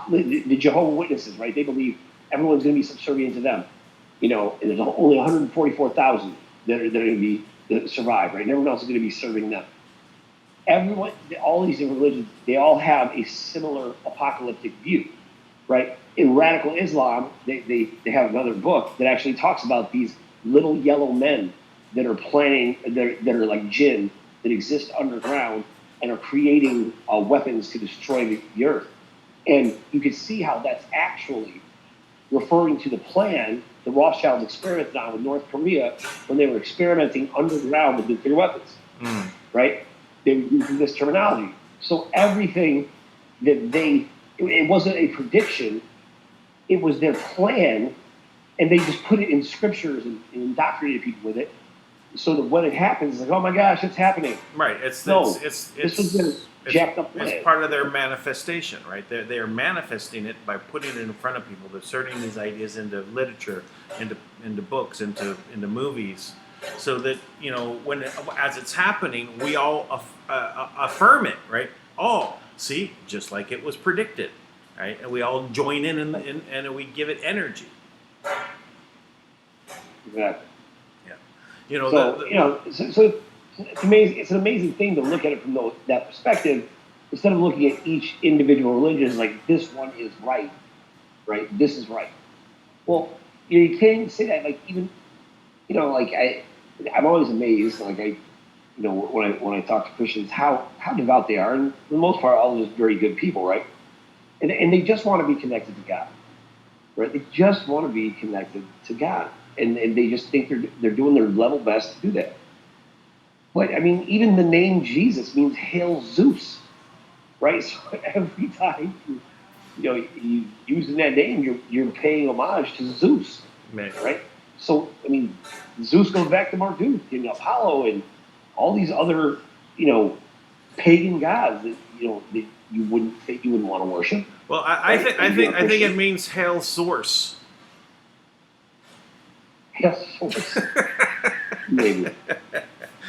the Jehovah's Witnesses, right? They believe everyone's going to be subservient to them. You know, and there's only 144,000 that are going to be that survive, right? And everyone else is going to be serving them. Everyone, all these different religions, they all have a similar apocalyptic view, right? In radical Islam, they have another book that actually talks about these little yellow men that are planning, that are like jinn, that exist underground and are creating weapons to destroy the earth. And you can see how that's actually referring to the plan the Rothschilds experimented on with North Korea when they were experimenting underground with nuclear weapons, right? They were using this terminology. So everything that it wasn't a prediction, it was their plan, and they just put it in scriptures and indoctrinated people with it, so that when it happens, it's like, oh my gosh, it's happening. Right. This was been jacked up plan. It's part of their manifestation, right? They are manifesting it by putting it in front of people, inserting these ideas into literature, into books, into movies, so that, you know, as it's happening, we all affirm it, right? Oh, see, just like it was predicted, right? And we all join in and we give it energy. Exactly. Yeah. You know. So it's amazing. It's an amazing thing to look at it from that perspective, instead of looking at each individual religion as like, this one is right? This is right. Well, you can't even say that. Like, even, you know, like I'm always amazed. Like you know, when I talk to Christians, how devout they are, and for the most part, all just very good people, right? And they just want to be connected to God, right? They just want to be connected to God, and they just think they're doing their level best to do that. But I mean, even the name Jesus means "Hail Zeus," right? So every time you using that name, you're paying homage to Zeus, right? So I mean, Zeus goes back to Marduk and Apollo and all these other, you know, pagan gods that, you know, that you wouldn't want to worship. Well, I think it means "Hail Source." Hail Source, maybe.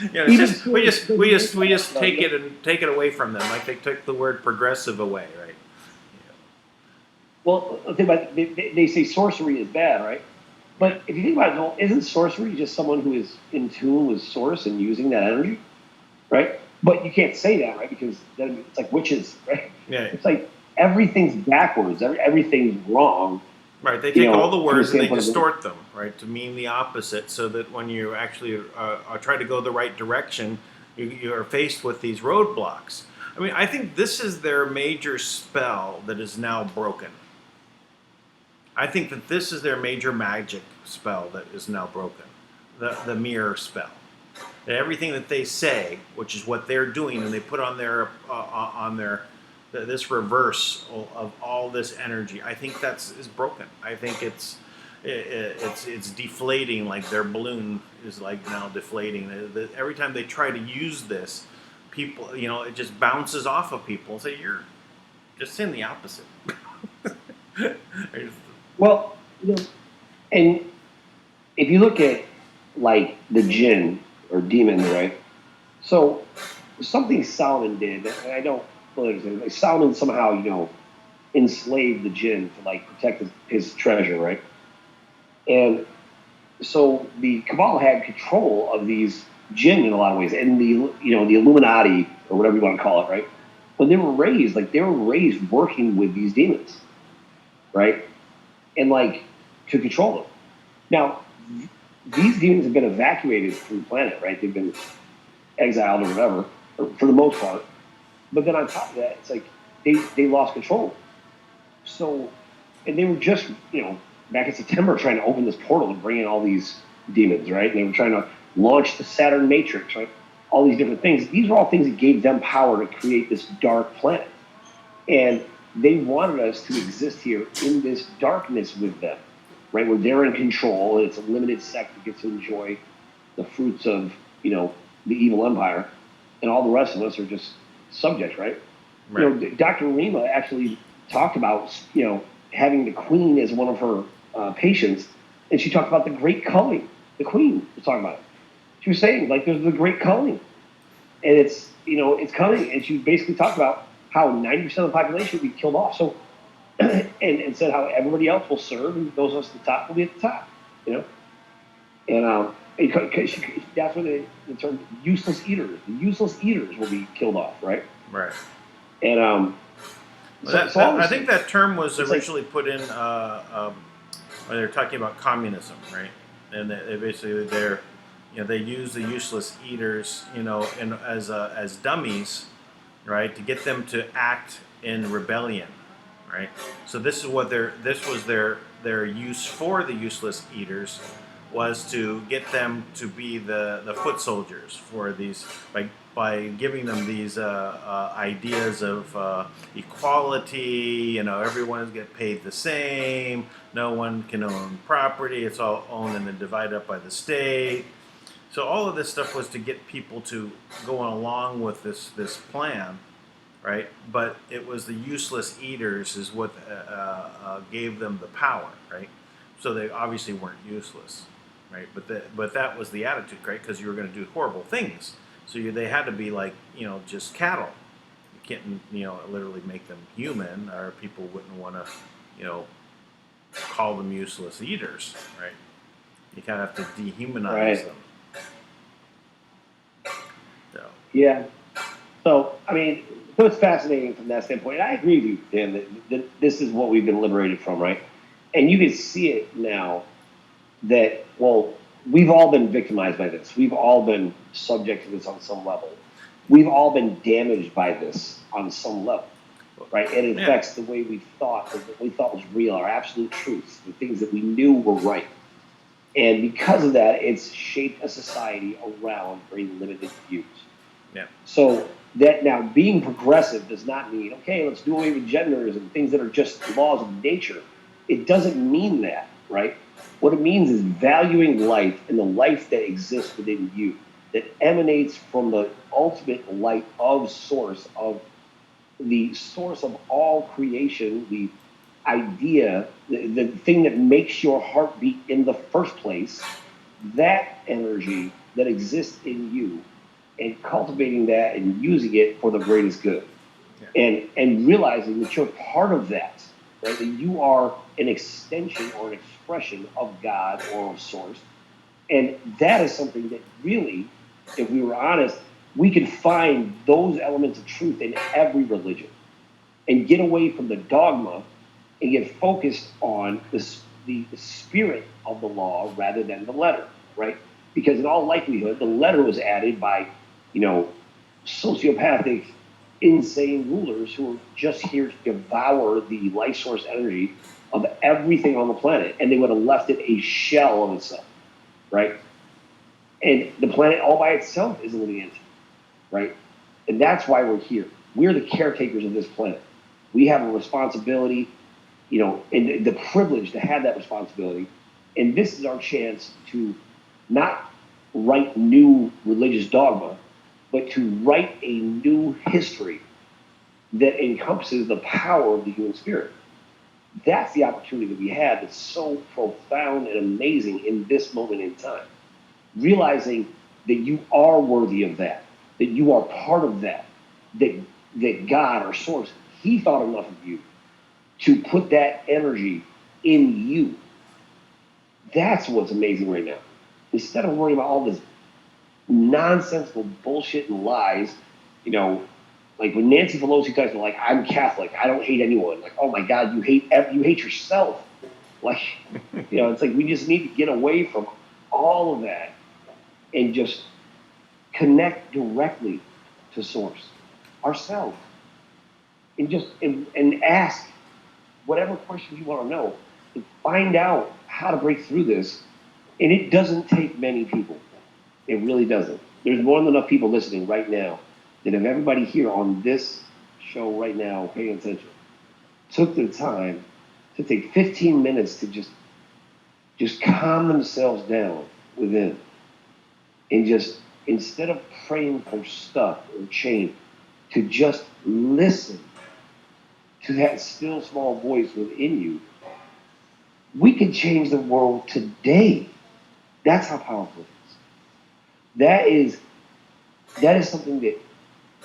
You know, we just take it away from them, like they took the word progressive away, right? Yeah. Well, they say sorcery is bad, right? But if you think about it, well, isn't sorcery just someone who is in tune with source and using that energy, right? But you can't say that, right? Because then it's like witches, right? Yeah. It's like everything's backwards. Everything's wrong. Right. They take all the words and they distort them, right, to mean the opposite, so that when you actually try to go the right direction, you are faced with these roadblocks. I mean, I think this is their major spell that is now broken. I think that this is their major magic spell that is now broken, the mirror spell. That everything that they say, which is what they're doing, and they put on their this reverse of all this energy, I think is broken. I think it's deflating, like their balloon is like now deflating. Every time they try to use this, people, you know, it just bounces off of people and say, you're just saying the opposite. Well, you know, and if you look at like the jinn or demon, right? So something Solomon did, and I don't fully understand, like Solomon somehow, you know, enslaved the jinn to like protect his treasure, right? And so the Kabbalah had control of these jinn in a lot of ways, and the Illuminati or whatever you want to call it, right? When they were raised working with these demons, right? And like to control them. Now, these demons have been evacuated from the planet, right? They've been exiled or whatever, for the most part. But then on top of that, it's like they lost control. So, and they were just, you know, back in September trying to open this portal and bring in all these demons, right? And they were trying to launch the Saturn Matrix, right? All these different things. These were all things that gave them power to create this dark planet. And they wanted us to exist here in this darkness with them, right? Where they're in control, and it's a limited sect that gets to enjoy the fruits of, you know, the evil empire, and all the rest of us are just subjects, right? Right. You know, Dr. Rima actually talked about, you know, having the Queen as one of her patients, and she talked about the Great Culling. The Queen was talking about it. She was saying, like, there's the Great Culling, and it's, you know, it's coming, and she basically talked about how 90% of the population will be killed off. So, and said how everybody else will serve, and those of us at the top will be at the top, you know. And that's where the term useless eaters. The useless eaters will be killed off, right? Right. And I think that term was it's originally put in when they're talking about communism, right? And they basically they use the useless eaters, as dummies, right, to get them to act in rebellion, right? So this was their use for the useless eaters, was to get them to be the foot soldiers for these, by giving them these ideas of equality. Everyone's get paid the same. No one can own property. It's all owned and then divided up by the state. So all of this stuff was to get people to go along with this plan, right? But it was the useless eaters is what gave them the power, right? So they obviously weren't useless, right? But that was the attitude, right? Because you were going to do horrible things. So they had to be like, just cattle. You can't, literally make them human, or people wouldn't want to, call them useless eaters, right? You kind of have to dehumanize them. So. Yeah. So, I mean, so it's fascinating from that standpoint. And I agree with you, Dan, that this is what we've been liberated from, right? And you can see it now that, well, we've all been victimized by this. We've all been subject to this on some level. We've all been damaged by this on some level, right? And it affects the way we thought, what we thought was real, our absolute truths, the things that we knew were right. And because of that, it's shaped a society around very limited views. Yeah. So that now being progressive does not mean, okay, let's do away with genders and things that are just laws of nature. It doesn't mean that, right? What it means is valuing life and the life that exists within you, that emanates from the ultimate light of source, of the source of all creation, the idea, the thing that makes your heart beat in the first place, that energy that exists in you, and cultivating that and using it for the greatest good. Yeah. And realizing that you're part of that, right? That you are an extension or an expression of God or of source. And that is something that really, if we were honest, we can find those elements of truth in every religion and get away from the dogma and get focused on the spirit of the law rather than the letter, right? Because in all likelihood, the letter was added by, sociopathic, insane rulers who are just here to devour the life source energy of everything on the planet, and they would have left it a shell of itself, right? And the planet all by itself is a living entity, right? And that's why we're here. We're the caretakers of this planet. We have a responsibility, and the privilege to have that responsibility. And this is our chance to not write new religious dogma, but to write a new history that encompasses the power of the human spirit. That's the opportunity that we have that's so profound and amazing in this moment in time. Realizing that you are worthy of that you are part of that God, our source, he thought enough of you to put that energy in you. That's what's amazing right now. Instead of worrying about all this nonsensical bullshit and lies, like when Nancy Pelosi talks about, like, I'm Catholic, I don't hate anyone. Like, oh my God, you hate yourself. Like, it's like we just need to get away from all of that and just connect directly to source, ourselves, and ask whatever questions you want to know and find out how to break through this. And it doesn't take many people. It really doesn't. There's more than enough people listening right now that if everybody here on this show right now paying attention took the time to take 15 minutes to just calm themselves down within, and just, instead of praying for stuff or change, to just listen to that still small voice within you, we can change the world today. That's how powerful it is. That is something that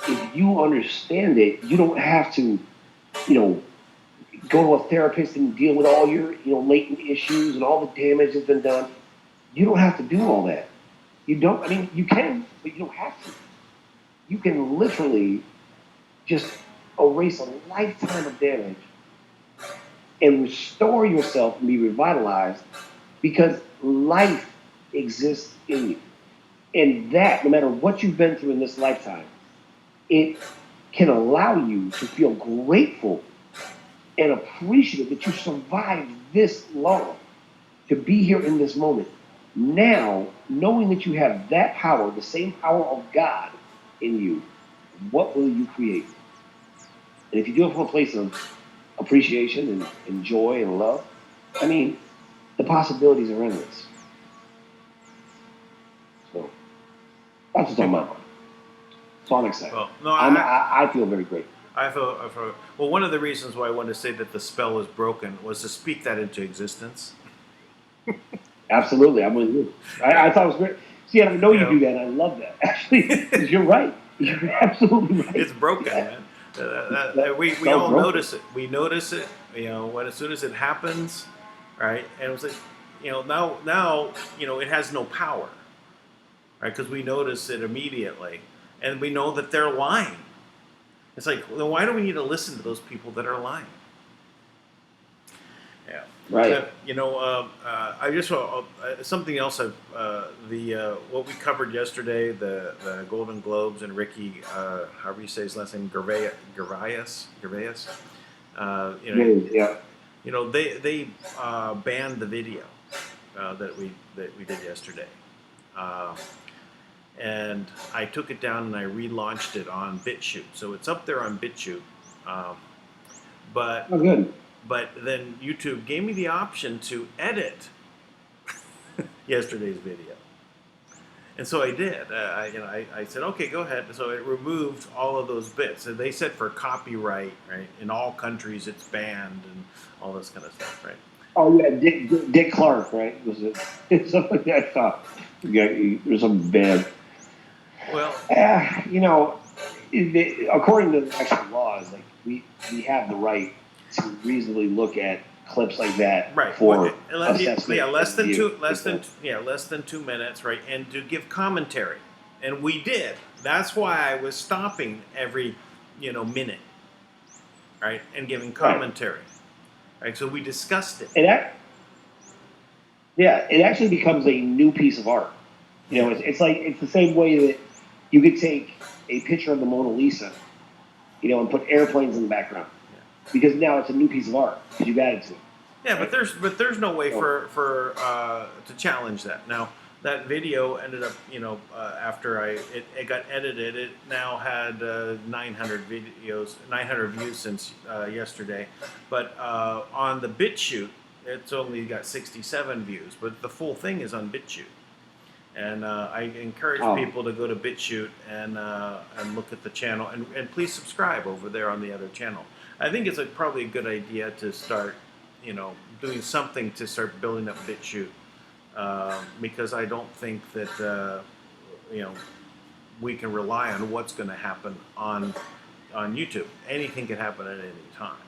if you understand it, you don't have to, go to a therapist and deal with all your, latent issues and all the damage that's been done. You don't have to do all that. You don't, you can, but you don't have to. You can literally just erase a lifetime of damage and restore yourself and be revitalized because life exists in you. And that, no matter what you've been through in this lifetime, it can allow you to feel grateful and appreciative that you survived this long, to be here in this moment. Now, knowing that you have that power, the same power of God in you, what will you create? And if you do it from a place of appreciation and joy and love, the possibilities are endless. So that's what's on my mind. So I'm excited. Well, no, I feel very grateful. Well, one of the reasons why I wanted to say that the spell was broken was to speak that into existence. Absolutely, I'm with you. I thought it was great. See, I know you do that, and I love that. Actually, because you're right. You're absolutely right. It's broken, Yeah. man. We all notice it. We notice it. When as soon as it happens, right? And it was like, now it has no power, right? Because we notice it immediately, and we know that they're lying. It's like, well, why do we need to listen to those people that are lying? Yeah. Right. I just something else. What we covered yesterday, the Golden Globes and Ricky, however you say his last name, Gervais. Yeah. They banned the video that we did yesterday, and I took it down and I relaunched it on BitChute, so it's up there on BitChute, but. Oh, good. But then YouTube gave me the option to edit yesterday's video, and so I did. I said, okay, go ahead. So it removed all of those bits. And they said for copyright, right? In all countries, it's banned and all this kind of stuff, right? Oh yeah, Dick Clark, right? Was it something like that? I thought there's some bad. Well, according to the actual laws, like we have the right to reasonably look at clips like that, right? For assessment. Less than 2 minutes, right? And to give commentary, and we did. That's why I was stopping every, minute, right, and giving commentary, right? So we discussed it. It actually becomes a new piece of art. It's the same way that you could take a picture of the Mona Lisa, and put airplanes in the background. Because now it's a new piece of art because you've added to it. Yeah, but there's no way for to challenge that. Now that video ended up, after it got edited, it now had 900 views since yesterday. But on the BitChute, it's only got 67 views. But the full thing is on BitChute, and I encourage people to go to BitChute and look at the channel and please subscribe over there on the other channel. I think it's probably a good idea to start, doing something to start building up BitChute, because I don't think that, we can rely on what's going to happen on YouTube. Anything can happen at any time.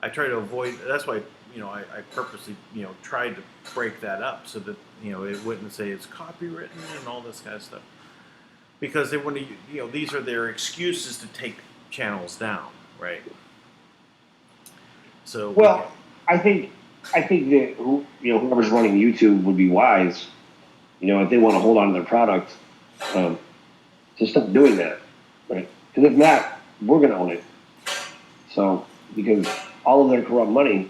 I try to avoid. That's why, I purposely, tried to break that up so that, it wouldn't say it's copywritten and all this kind of stuff, because they want to, these are their excuses to take channels down, right? So I think that whoever's running YouTube would be wise, if they want to hold on to their product, to stop doing that, right? Because if not, we're going to own it. So because all of their corrupt money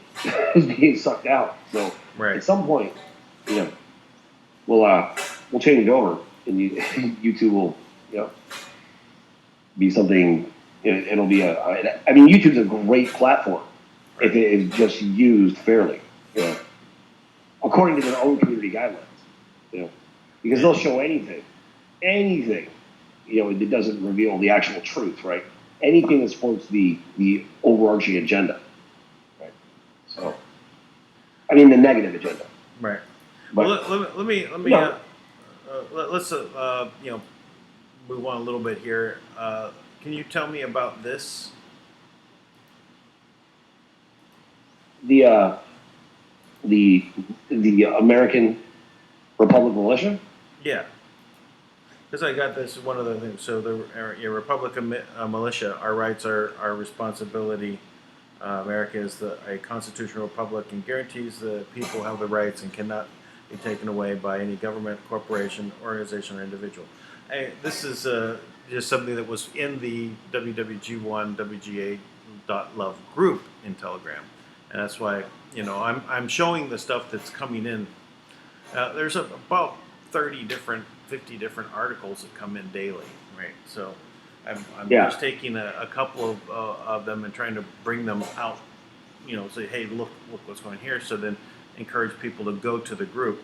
is being sucked out. So at some point, we'll change it over, and YouTube will, be something. It'll be YouTube's a great platform. If it is just used fairly, according to their own community guidelines, because they'll show anything, it doesn't reveal the actual truth, right? anything that supports the overarching agenda. Right. So, I mean, the negative agenda. Right. But, Well, let me No. let's you know, move on a little bit here. Can you tell me about this? the American Republic Militia. Yeah, because I got this one of the things. So the Republican militia, our rights are our responsibility. America is a constitutional republic and guarantees the people have the rights and cannot be taken away by any government, corporation, organization, or individual. This is just something that was in the WWG1 WGA.love group in Telegram, and that's why I'm showing the stuff that's coming in. There's about 50 different articles that come in daily, right? So I'm just taking a couple of them and trying to bring them out, say, hey, look what's going here. So then encourage people to go to the group.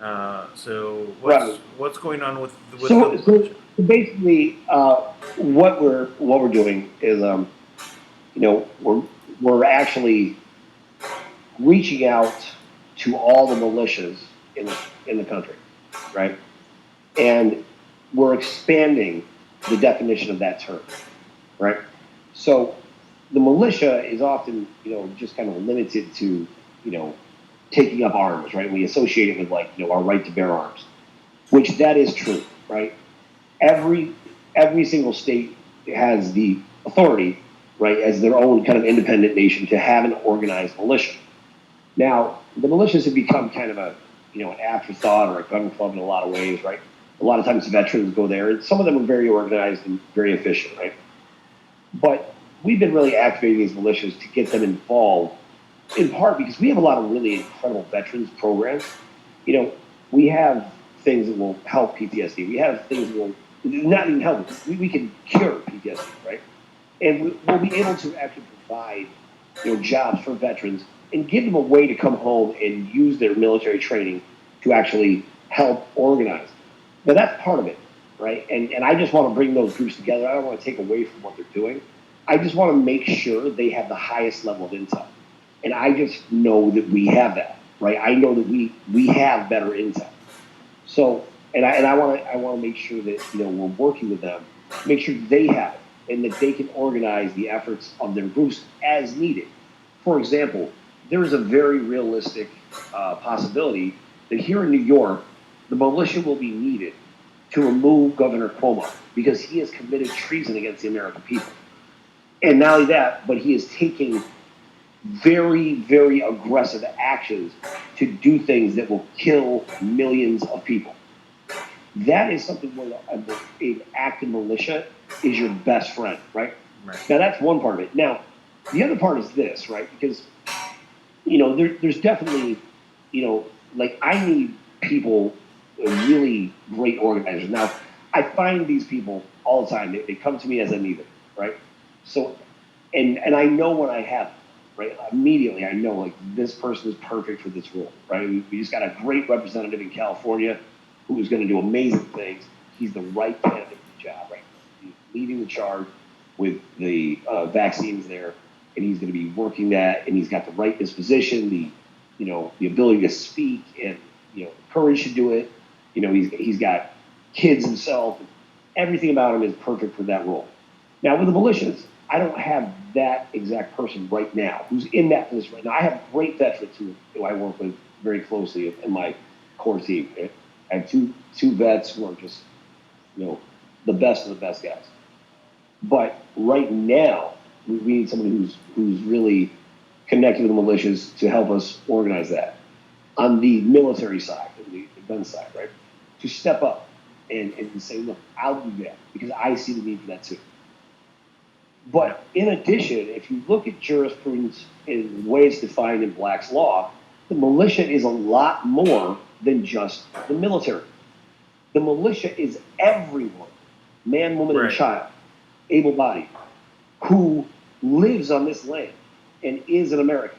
So what's going on with so basically, what we're doing is, we're actually reaching out to all the militias in the country, right? And we're expanding the definition of that term, right? So the militia is often, just kind of limited to, taking up arms, right? We associate it with our right to bear arms, which that is true, right? Every single state has the authority, right, as their own kind of independent nation to have an organized militia. Now, the militias have become kind of an afterthought or a gun club in a lot of ways, right? A lot of times veterans go there, and some of them are very organized and very efficient, right? But we've been really activating these militias to get them involved, in part because we have a lot of really incredible veterans programs. We have things that will help PTSD. We have things that will not even help. We can cure PTSD, right? And we'll be able to actually provide, jobs for veterans and give them a way to come home and use their military training to actually help organize. Now that's part of it, right? And I just want to bring those groups together. I don't want to take away from what they're doing. I just want to make sure they have the highest level of intel. And I just know that we have that, right? I know that we have better intel. So, and I want to make sure that we're working with them, make sure they have it, and that they can organize the efforts of their groups as needed. For example, there is a very realistic possibility that here in New York, the militia will be needed to remove Governor Cuomo because he has committed treason against the American people. And not only that, but he is taking very, very aggressive actions to do things that will kill millions of people. That is something where an active militia is your best friend, right? Now, that's one part of it. Now, the other part is this, right? Because, there's definitely, I need people, really great organizers. Now, I find these people all the time. They come to me as I need them, right? So, and I know when I have them, right? Immediately, I know, this person is perfect for this role, right? We just got a great representative in California who is going to do amazing things. He's the right candidate for the job, right? He's leading the charge with the vaccines there, and he's going to be working that, and he's got the right disposition, the ability to speak, and courage to do it. He's got kids himself. Everything about him is perfect for that role. Now with the militias, I don't have that exact person right now who's in that position right now. I have great veterans who I work with very closely in my core team. I have two vets who are just the best of the best guys. But right now, we need somebody who's really connected with the militias to help us organize that on the military side, the gun side, right? To step up and say, look, I'll do that because I see the need for that too. But in addition, if you look at jurisprudence in the way it's defined in Black's law, the militia is a lot more than just the military. The militia is everyone, man, woman, and child, able-bodied, who lives on this land and is an American,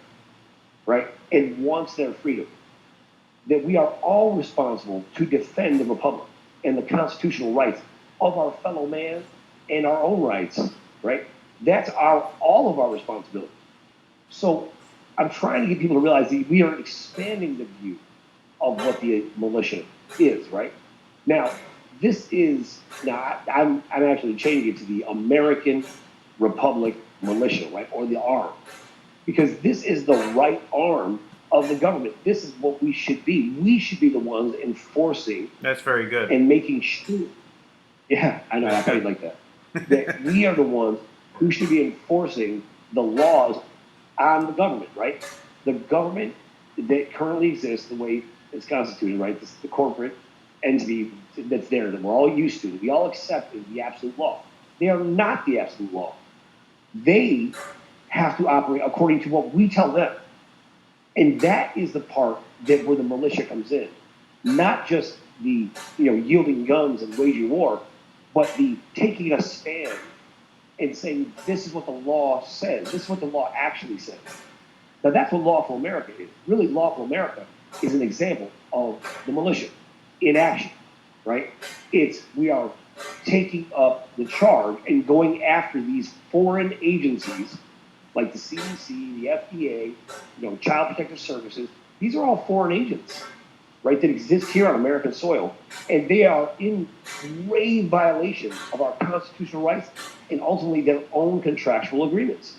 right, and wants their freedom. That we are all responsible to defend the republic and the constitutional rights of our fellow man and our own rights right? That's all of our responsibility. So I'm trying to get people to realize that we are expanding the view of what the militia is, right? Now, this is now I'm actually changing it to the American Republic Militia, right, or the arm, because this is the right arm of the government. This is what we should be. We should be the ones enforcing. That's very good. And making sure. Yeah, I know. I thought you'd like that. That we are the ones who should be enforcing the laws on the government, right? The government that currently exists, the way it's constituted, right? This is the corporate entity that's there that we're all used to, that we all accept as the absolute law. They are not the absolute law. They have to operate according to what we tell them. And that is the part that where the militia comes in. Not just the yielding guns and waging war, but the taking a stand and saying, this is what the law says. This is what the law actually says. Now, that's what Lawful America is. Really, Lawful America is an example of the militia in action, right? We are taking up the charge and going after these foreign agencies like the CDC, the FDA, Child Protective Services. These are all foreign agents, right, that exist here on American soil, and they are in grave violation of our constitutional rights and ultimately their own contractual agreements.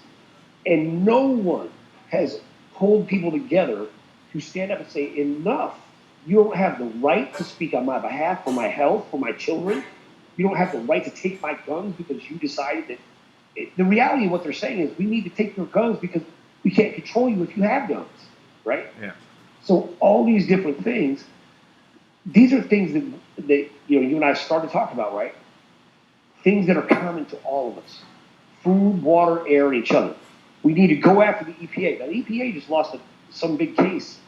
And no one has pulled people together to stand up and say, enough. You don't have the right to speak on my behalf, for my health, for my children. You don't have the right to take my guns because you decided that. The reality of what they're saying is we need to take your guns because we can't control you if you have guns, right? Yeah. So all these different things, these are things that you and I started talking about, right? Things that are common to all of us. Food, water, air, and each other. We need to go after the EPA. Now, the EPA just lost some big case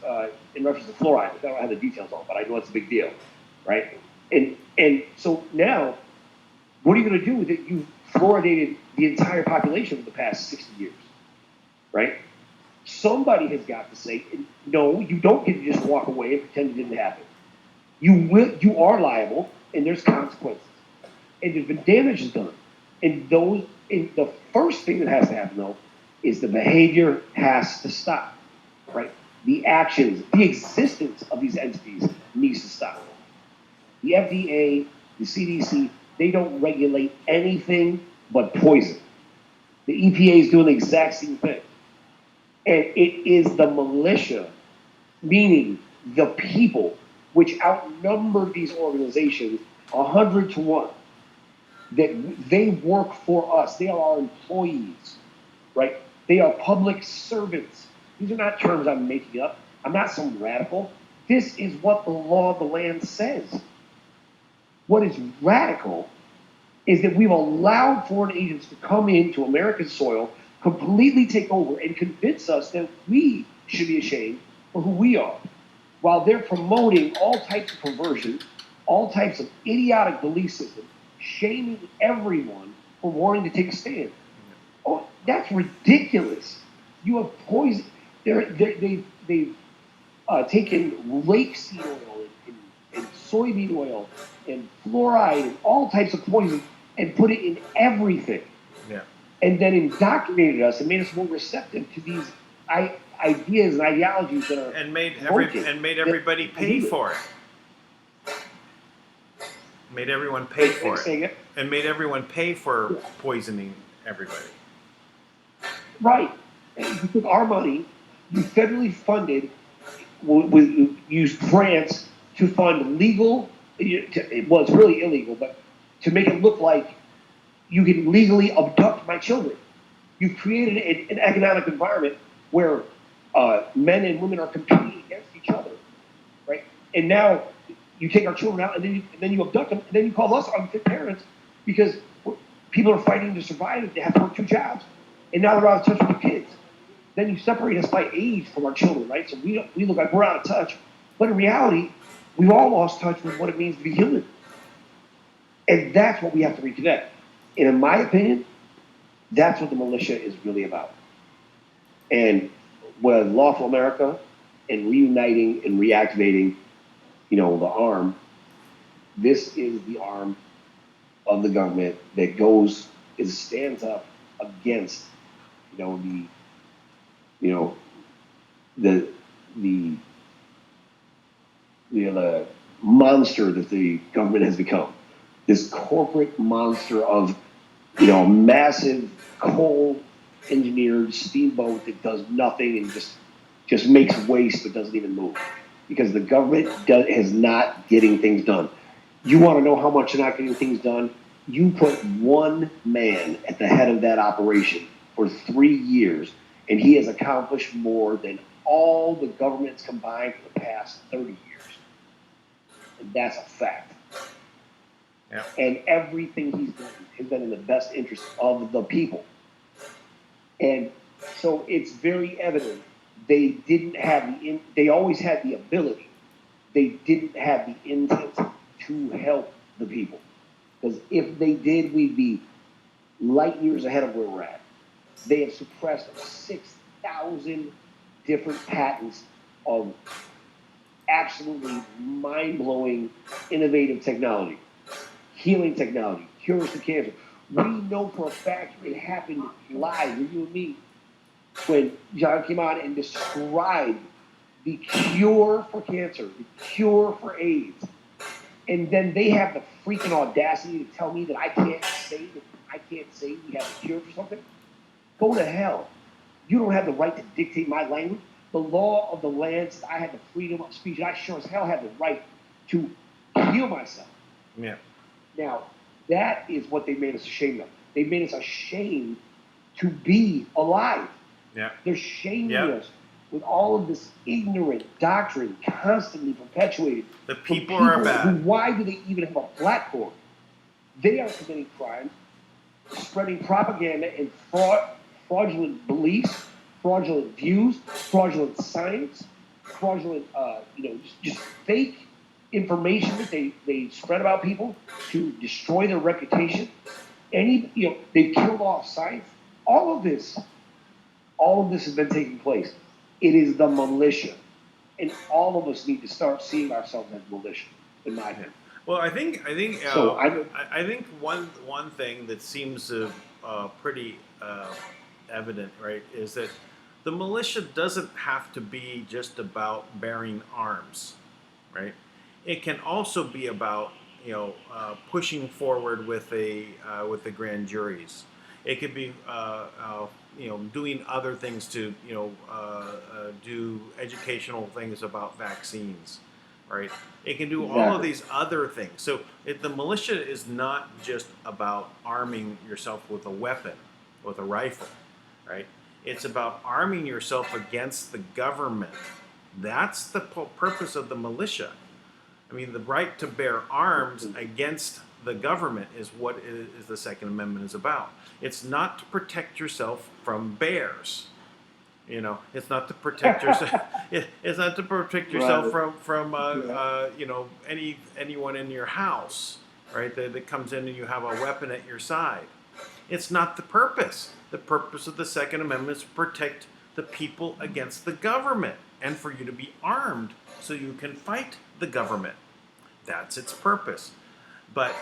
in reference to fluoride. I don't have the details on, but I know it's a big deal, right? And so now, what are you going to do with it? You've fluoridated the entire population for the past 60 years, right? Somebody has got to say, no, you don't get to just walk away and pretend it didn't happen. You are liable, and there's consequences. And there's been damage done. And the first thing that has to happen, though, is the behavior has to stop, right? The actions, the existence of these entities needs to stop. The FDA, the CDC, they don't regulate anything but poison. The EPA is doing the exact same thing. And it is the militia, meaning the people, which outnumber these organizations 100 to 1, that they work for us. They are our employees, right? They are public servants. These are not terms I'm making up. I'm not some radical. This is what the law of the land says. What is radical is that we've allowed foreign agents to come into American soil, completely take over, and convince us that we should be ashamed for who we are, while they're promoting all types of perversion, all types of idiotic belief systems, shaming everyone for wanting to take a stand. Oh, that's ridiculous. You have poison. They've taken rapeseed oil and soybean oil and fluoride and all types of poison and put it in everything. Yeah. And then indoctrinated us and made us more receptive to these ideas and ideologies that are made everybody pay for it. Made everyone pay for it. And made everyone pay for poisoning everybody. Right. And you took our money, you federally funded, used grants to fund legal, well, it's really illegal, but to make it look like you can legally abduct my children. You've created an economic environment where men and women are competing against each other, right? And now you take our children out and then you abduct them, and then you call us unfit parents because people are fighting to survive and they have to work 2 jobs. And now they're out of touch with their kids. Then you separate us by age from our children, right? So we look like we're out of touch. But in reality, we've all lost touch with what it means to be human. And that's what we have to reconnect. And in my opinion, that's what the militia is really about. And with Lawful America and reuniting and reactivating, the arm, this is the arm of the government that stands up against, the the monster that the government has become. This corporate monster of, massive coal engineered steamboat that does nothing and just makes waste but doesn't even move. Because the government is not getting things done. You want to know how much they're not getting things done? You put one man at the head of that operation for 3 years, and he has accomplished more than all the governments combined for the past 30 years. And that's a fact. Yeah. And everything he's done has been in the best interest of the people. And so it's very evident they didn't have they always had the ability. They didn't have the intent to help the people. Because if they did, we'd be light years ahead of where we're at. They have suppressed 6,000 different patents of absolutely mind-blowing, innovative technology, healing technology, cures to cancer. We know for a fact it happened live with you and me when John came on and described the cure for cancer, the cure for AIDS. And then they have the freaking audacity to tell me that I can't say we have a cure for something. Go to hell. You don't have the right to dictate my language. The law of the land says I have the freedom of speech. And I sure as hell have the right to heal myself. Yeah. Now, that is what they made us ashamed of. They made us ashamed to be alive. Yeah. They're shaming us with all of this ignorant doctrine constantly perpetuated. The people are bad. Why do they even have a platform? They are committing crimes, spreading propaganda and fraudulent beliefs, fraudulent views, fraudulent science, fraudulent, just fake information that they spread about people to destroy their reputation. They've killed off science. All of this has been taking place. It is the militia, and all of us need to start seeing ourselves as militia. In my opinion. Well, I think one thing that seems pretty evident, right, is that the militia doesn't have to be just about bearing arms, right? It can also be about pushing forward with the grand juries. It could be doing other things to do educational things about vaccines, right? It can do all of these other things. So the militia is not just about arming yourself with a weapon, with a rifle, right? It's about arming yourself against the government. That's the purpose of the militia. I mean, the right to bear arms against the government is what is the Second Amendment is about. It's not to protect yourself from bears. It's not to protect yourself. It's not to protect yourself from anyone in your house, right? That comes in and you have a weapon at your side. It's not the purpose. The purpose of the Second Amendment is to protect the people against the government and for you to be armed so you can fight the government. That's its purpose. But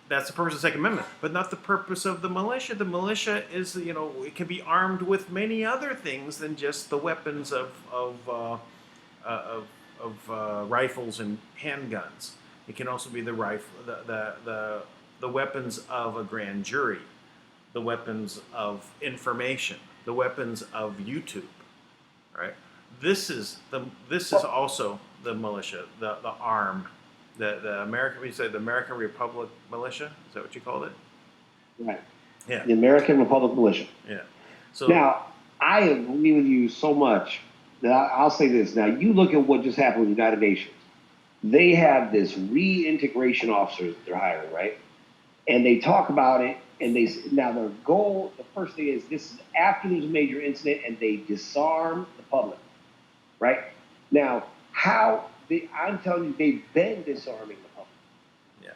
that's the purpose of the Second Amendment, but not the purpose of the militia. The militia is, it can be armed with many other things than just the weapons of rifles and handguns. It can also be the weapons of a grand jury, the weapons of information, the weapons of YouTube, right? This is also the militia, the arm. The American, we say the American Republic Militia. Is that what you called it? Right. Yeah. The American Republic Militia. Yeah. So now, I agree with you so much that I'll say this. Now, you look at what just happened with the United Nations. They have this reintegration officer that they're hiring, right? And they talk about it, and now their goal, the first thing is this is after there's a major incident, and they disarm the public, right? Now, I'm telling you, they've been disarming the public. Yeah.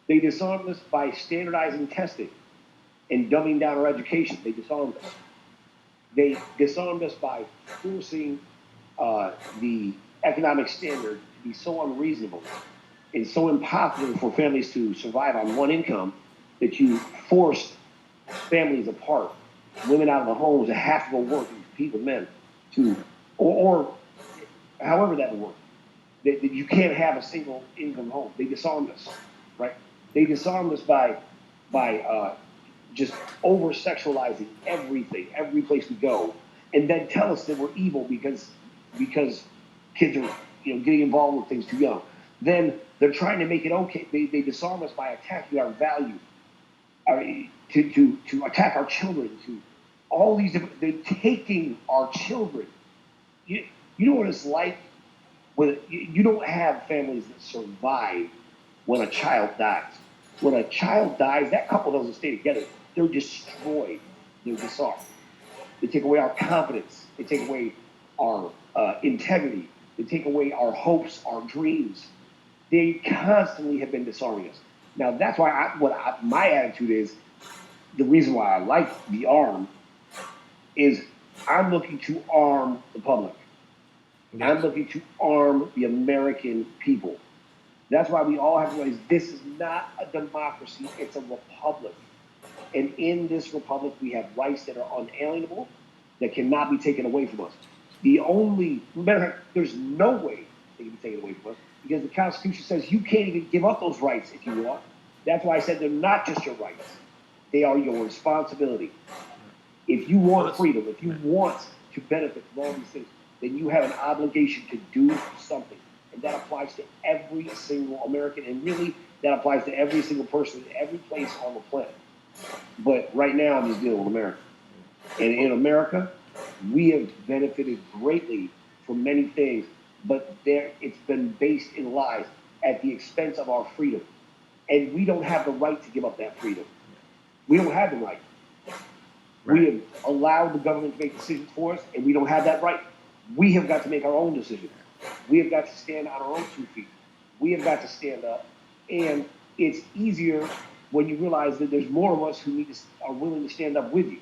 They disarmed us by standardizing testing and dumbing down our education. They disarmed us. They disarmed us by forcing the economic standard to be so unreasonable and so impossible for families to survive on one income that you forced families apart women out of the homes that have to go work and compete with men or however that would work. That you can't have a single income home. They disarmed us, right? They disarmed us by just over sexualizing everything, every place we go, and then tell us that we're evil because kids are getting involved with things too young. Then they're trying to make it okay. They disarm us by attacking our value, to attack our children, to all these different. They're taking our children. You know what it's like when you don't have families that survive when a child dies. When a child dies, that couple doesn't stay together. They're destroyed. They're disarmed. They take away our confidence. They take away our integrity. They take away our hopes, our dreams. They constantly have been disarming us. Now, that's why my attitude is, the reason why I like the arm is I'm looking to arm the public. Yes. I'm looking to arm the American people. That's why we all have to realize this is not a democracy, it's a republic. And in this republic, we have rights that are unalienable, that cannot be taken away from us. There's no way they can be taken away from us, because the Constitution says you can't even give up those rights if you want. That's why I said they're not just your rights, they are your responsibility. If you want freedom, if you want to benefit from all these things, then you have an obligation to do something. And that applies to every single American, and really that applies to every single person in every place on the planet. But right now I'm just dealing with America. And in America, we have benefited greatly from many things, but it's been based in lies at the expense of our freedom. And we don't have the right to give up that freedom. We don't have the right. We have allowed the government to make decisions for us, and we don't have that right. We have got to make our own decisions. We have got to stand on our own 2 feet. We have got to stand up. And it's easier when you realize that there's more of us who are willing to stand up with you.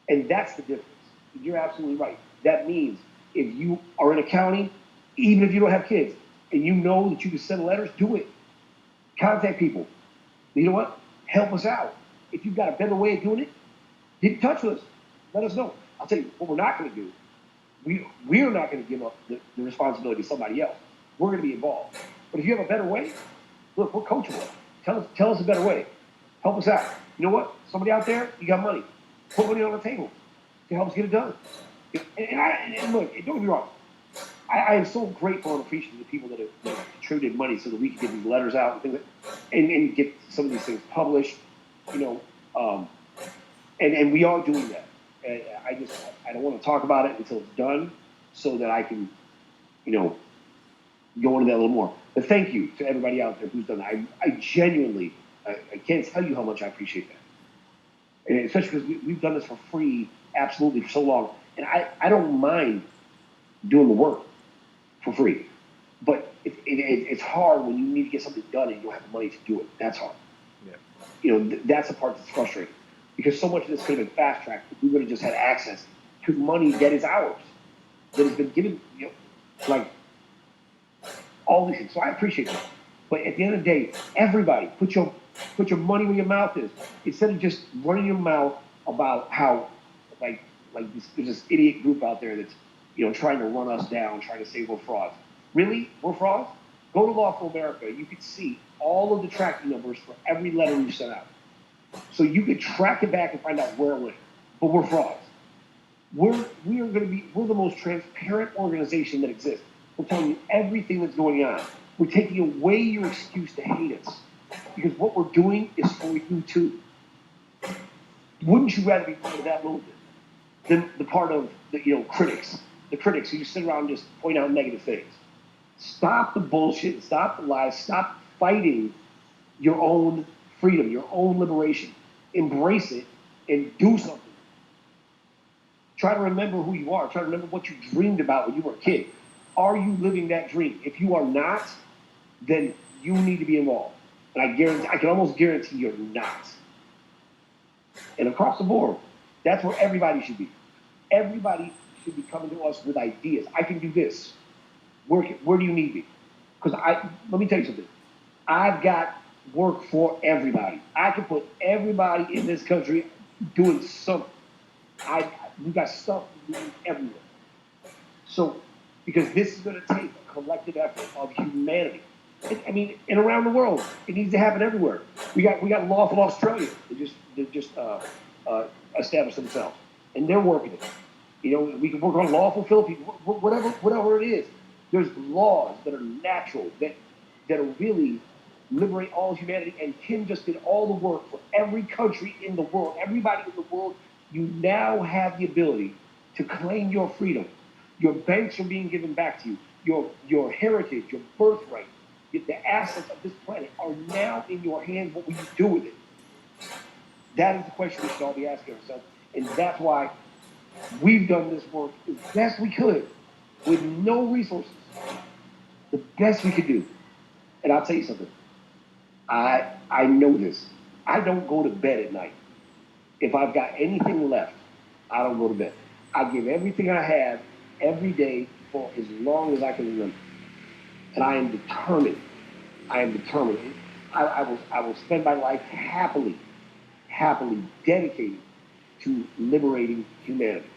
And that's the difference. You're absolutely right. That means if you are in a county, even if you don't have kids, and you know that you can send letters, do it. Contact people. You know what? Help us out. If you've got a better way of doing it, get in touch with us. Let us know. I'll tell you what we're not going to do. We're not going to give up the responsibility to somebody else. We're going to be involved. But if you have a better way, look, we're coachable. Tell us a better way. Help us out. You know what? Somebody out there, you got money. Put money on the table to help us get it done. And look, don't get me wrong. I am so grateful and appreciative of the people that have contributed money so that we can get these letters out and things and get some of these things published. And we are doing that. And I don't want to talk about it until it's done, so that I can, go into that a little more. But thank you to everybody out there who's done that. I genuinely, I can't tell you how much I appreciate that. And especially because we've done this for free, absolutely, for so long. And I don't mind doing the work for free. But it's hard when you need to get something done and you don't have the money to do it. That's hard. Yeah. That's the part that's frustrating. Because so much of this could have been fast-tracked if we would have just had access to money that is ours, that has been given, like all these things. So I appreciate that. But at the end of the day, everybody, put your money where your mouth is. Instead of just running your mouth about how, there's this idiot group out there that's, trying to run us down, trying to say we're frauds. Really? We're frauds? Go to Lawful America. You can see all of the tracking numbers for every letter you sent out. So you could track it back and find out where it went. But we're frauds. We're the most transparent organization that exists. We're telling you everything that's going on. We're taking away your excuse to hate us. Because what we're doing is for you too. Wouldn't you rather be part of that movement than the part of the critics? The critics who sit around and just point out negative things. Stop the bullshit, stop the lies, stop fighting your own freedom, your own liberation. Embrace it and do something. Try to remember who you are. Try to remember what you dreamed about when you were a kid. Are you living that dream? If you are not, then you need to be involved. And I can almost guarantee you're not. And across the board, that's where everybody should be. Everybody should be coming to us with ideas. I can do this. Where do you need me? Because let me tell you something. I've got work for everybody. I can put everybody in this country doing something. We got stuff moving everywhere. So, because this is going to take a collective effort of humanity. And around the world, it needs to happen everywhere. We got lawful Australia. They just established themselves, and they're working it. We can work on lawful Philippines, whatever it is. There's laws that are natural that'll really liberate all humanity. And Kim just did all the work for every country in the world, everybody in the world. You now have the ability to claim your freedom. Your banks are being given back to you. Your heritage, your birthright, the assets of this planet are now in your hands. What will you do with it? That is the question we should all be asking ourselves. And that's why we've done this work as best we could with no resources. The best we could do. And I'll tell you something. I know this. I don't go to bed at night. If I've got anything left, I don't go to bed. I give everything I have every day for as long as I can remember. And I am determined. I will spend my life happily dedicated to liberating humanity.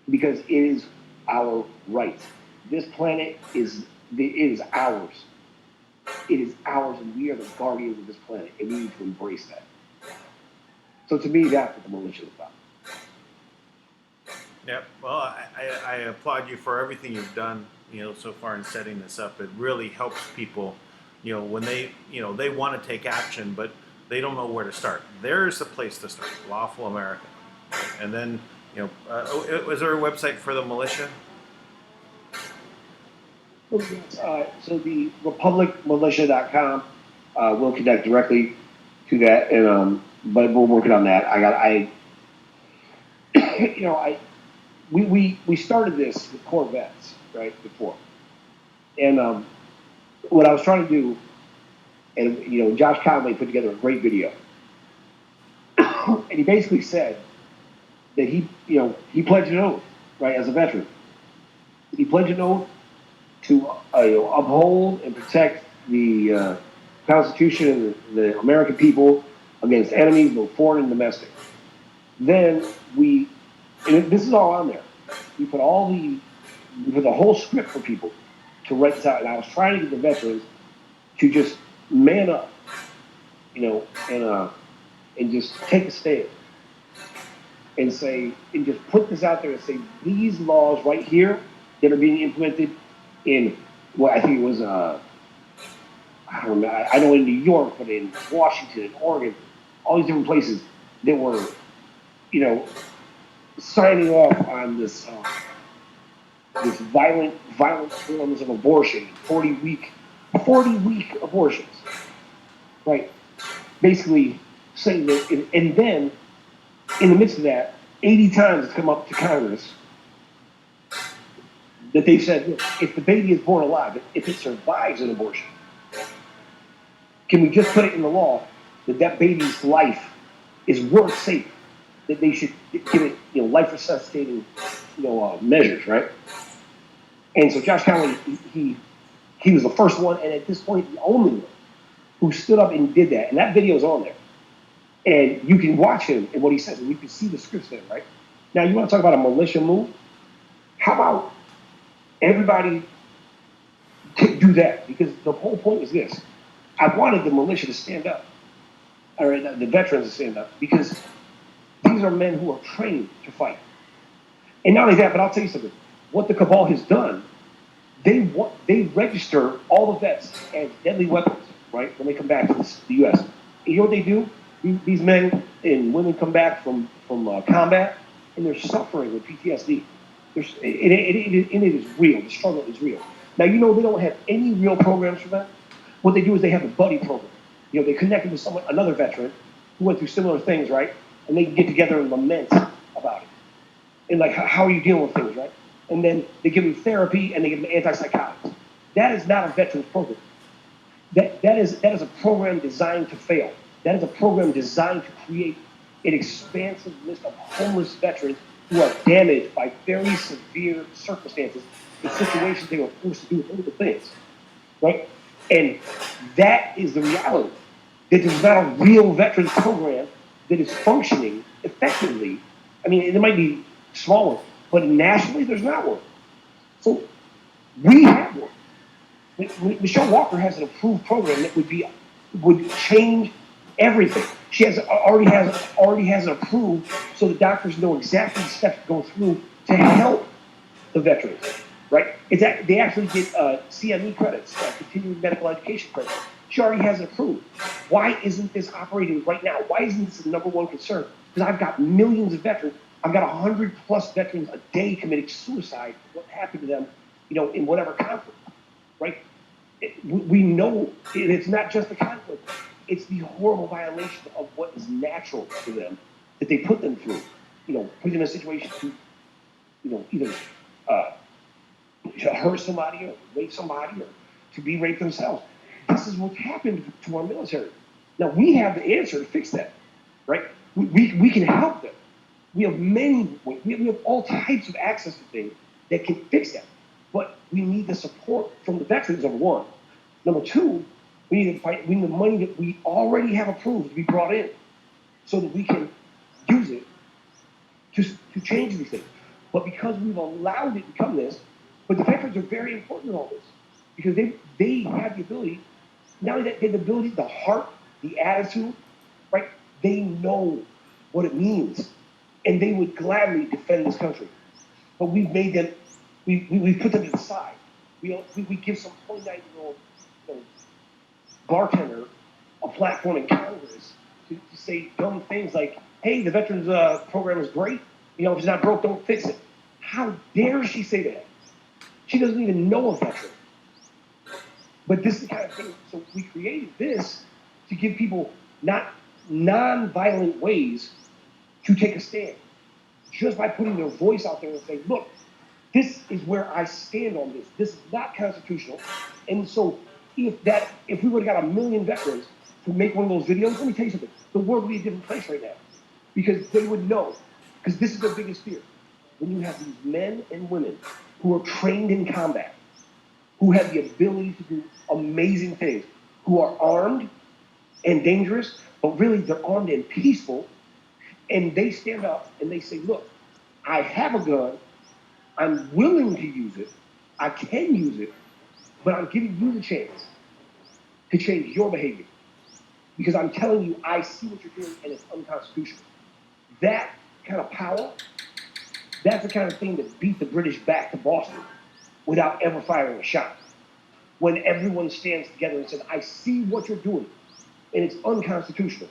Because it is our right. This planet is ours. It is ours, and we are the guardians of this planet, and we need to embrace that. So to me, that's what the militia is about. Yep. Well, I applaud you for everything you've done, so far in setting this up. It really helps people, when they want to take action, but they don't know where to start. There's the place to start, Lawful America. And then, was there a website for the militia? So the republicmilitia.com will connect directly to that, and but we're working on that. We started this with Corvettes, right, before. And what I was trying to do, and Josh Conway put together a great video. And he basically said that he pledged an oath, right, as a veteran. He pledged an oath to uphold and protect the Constitution and the American people against enemies, both foreign and domestic. Then this is all on there. We put the whole script for people to write this out. And I was trying to get the veterans to just man up, and just take a stand and just put this out there and say, these laws right here that are being implemented in what I think it was, I don't know, I know in New York, but in Washington and Oregon, all these different places that were, signing off on this violent forms of abortion, 40-week abortions, right? Basically saying that, and then in the midst of that, 80 times it's come up to Congress that they said, look, if the baby is born alive, if it survives an abortion, can we just put it in the law that baby's life is worth saving? That they should give it, life resuscitating, measures, right? And so Josh Conway, he was the first one, and at this point, the only one who stood up and did that. And that video is on there. And you can watch him and what he says, and you can see the scripts there, right? Now, you want to talk about a militia move? How about everybody do that? Because the whole point is this. I wanted the militia to stand up, or the veterans to stand up, because these are men who are trained to fight. And not only that, but I'll tell you something. What the cabal has done, they register all the vets as deadly weapons, right, when they come back to the U.S. And you know what they do? These men and women come back from combat, and they're suffering with PTSD. It is real. The struggle is real. Now, they don't have any real programs for that. What they do is they have a buddy program. They connected with another veteran who went through similar things, right? And they get together and lament about it. And how are you dealing with things, right? And then they give them therapy and they give them antipsychotics. That is not a veterans program. That is a program designed to fail. That is a program designed to create an expansive list of homeless veterans who are damaged by very severe circumstances in situations they were forced to do horrible things, right? And that is the reality. That there's not a real veterans program that is functioning effectively. I mean, there might be smaller, but nationally there's not one. So we have one. Michelle Walker has an approved program that would change everything. She already has it approved, so the doctors know exactly the steps to go through to help the veterans. Right? They actually get CME credits, continuing medical education credits. She already has it approved. Why isn't this operating right now? Why isn't this the number one concern? Because I've got millions of veterans. I've got 100+ veterans a day committing suicide. What happened to them, in whatever conflict, right? We know it's not just the conflict; it's the horrible violation of what is natural to them that they put them through. Put them in a situation to, either to hurt somebody or rape somebody or to be raped themselves. This is what's happened to our military. Now we have the answer to fix that, right? We can help them. We have we have all types of access to things that can fix that. But we need the support from the veterans, number one. Number two, we need the money that we already have approved to be brought in so that we can use it to change these things. But because we've allowed it to become this, but the veterans are very important in all this because they have the ability, not only that, they have the ability, the heart, the attitude, right? They know what it means, and they would gladly defend this country. But we've made them, we've put them to the side. We give some 29-year-old bartender a platform in Congress to say dumb things like, hey, the veterans program is great. If it's not broke, don't fix it. How dare she say that? She doesn't even know a veteran. But this is the kind of thing, so we created this to give people not non-violent ways to take a stand. Just by putting their voice out there and saying, look, this is where I stand on this. This is not constitutional. And so if we would have got 1 million veterans to make one of those videos, let me tell you something, the world would be a different place right now. Because they would know, because this is their biggest fear. When you have these men and women who are trained in combat, who have the ability to do amazing things, who are armed and dangerous, but really they're armed and peaceful, and they stand up and they say, look, I have a gun, I'm willing to use it, I can use it, but I'm giving you the chance to change your behavior. Because I'm telling you, I see what you're doing and it's unconstitutional. That kind of power, that's the kind of thing that beat the British back to Boston without ever firing a shot. When everyone stands together and says, I see what you're doing and it's unconstitutional.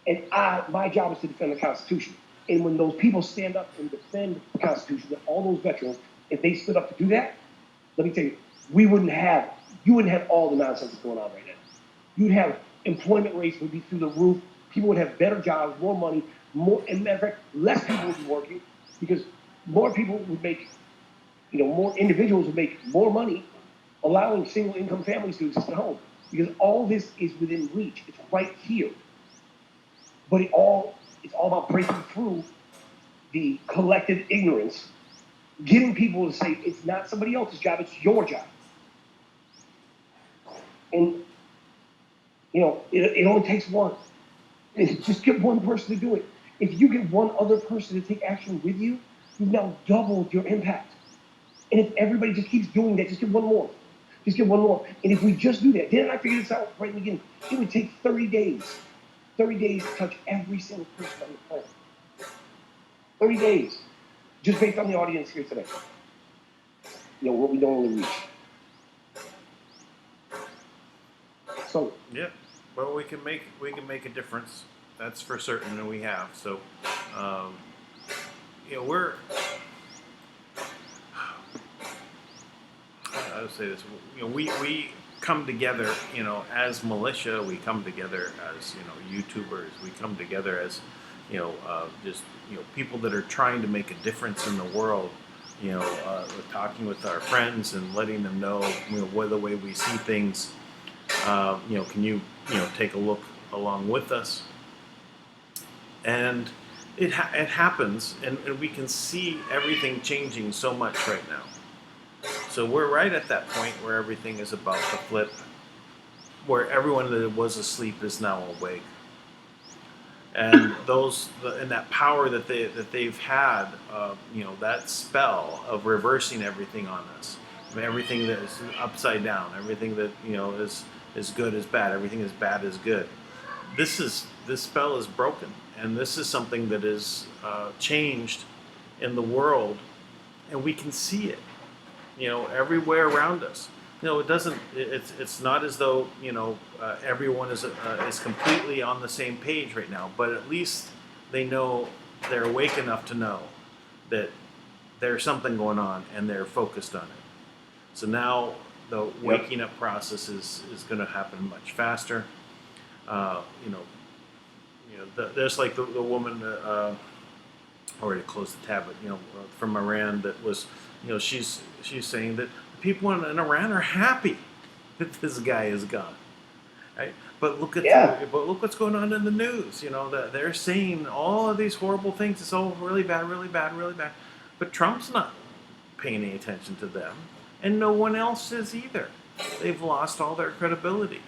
And my job is to defend the Constitution. And when those people stand up and defend the Constitution, all those veterans, if they stood up to do that, let me tell you, you wouldn't have all the nonsense that's going on right now. You'd have employment rates would be through the roof. People would have better jobs, more money, and matter of fact, less people would be working because more people would make, more individuals would make more money, allowing single income families to exist at home. Because all this is within reach. It's right here. But it's all about breaking through the collective ignorance, getting people to say it's not somebody else's job, it's your job. And, it only takes one. Just get one person to do it. If you get one other person to take action with you, you've now doubled your impact. And if everybody just keeps doing that, just get one more. Just get one more. And if we just do that, didn't I figure this out right in the beginning? It would take 30 days. 30 days to touch every single person on the planet. 30 days. Just based on the audience here today. What we normally reach. So yeah, well, we can make a difference. That's for certain, and we have. So, we're. I would say this. We come together. As militia, we come together as YouTubers. We come together as just people that are trying to make a difference in the world. We're talking with our friends and letting them know what the way we see things. Can you take a look along with us? And it happens, and we can see everything changing so much right now. So we're right at that point where everything is about to flip, where everyone that was asleep is now awake. and and that power that they've had, that spell of reversing everything on us, everything that is upside down, everything that is good is bad, everything is bad is good. This spell is broken, and this is something that is changed in the world, and we can see it, everywhere around us. It doesn't. It's not as though everyone is completely on the same page right now. But at least they know, they're awake enough to know that there's something going on, and they're focused on it. So now the waking up process is going to happen much faster. There's like the woman. Already closed the tab, but from Iran, that was, she's saying that people in Iran are happy that this guy is gone, right? But look look what's going on in the news. That they're saying all of these horrible things. It's all really bad, really bad, really bad. But Trump's not paying any attention to them, and no one else is either. They've lost all their credibility,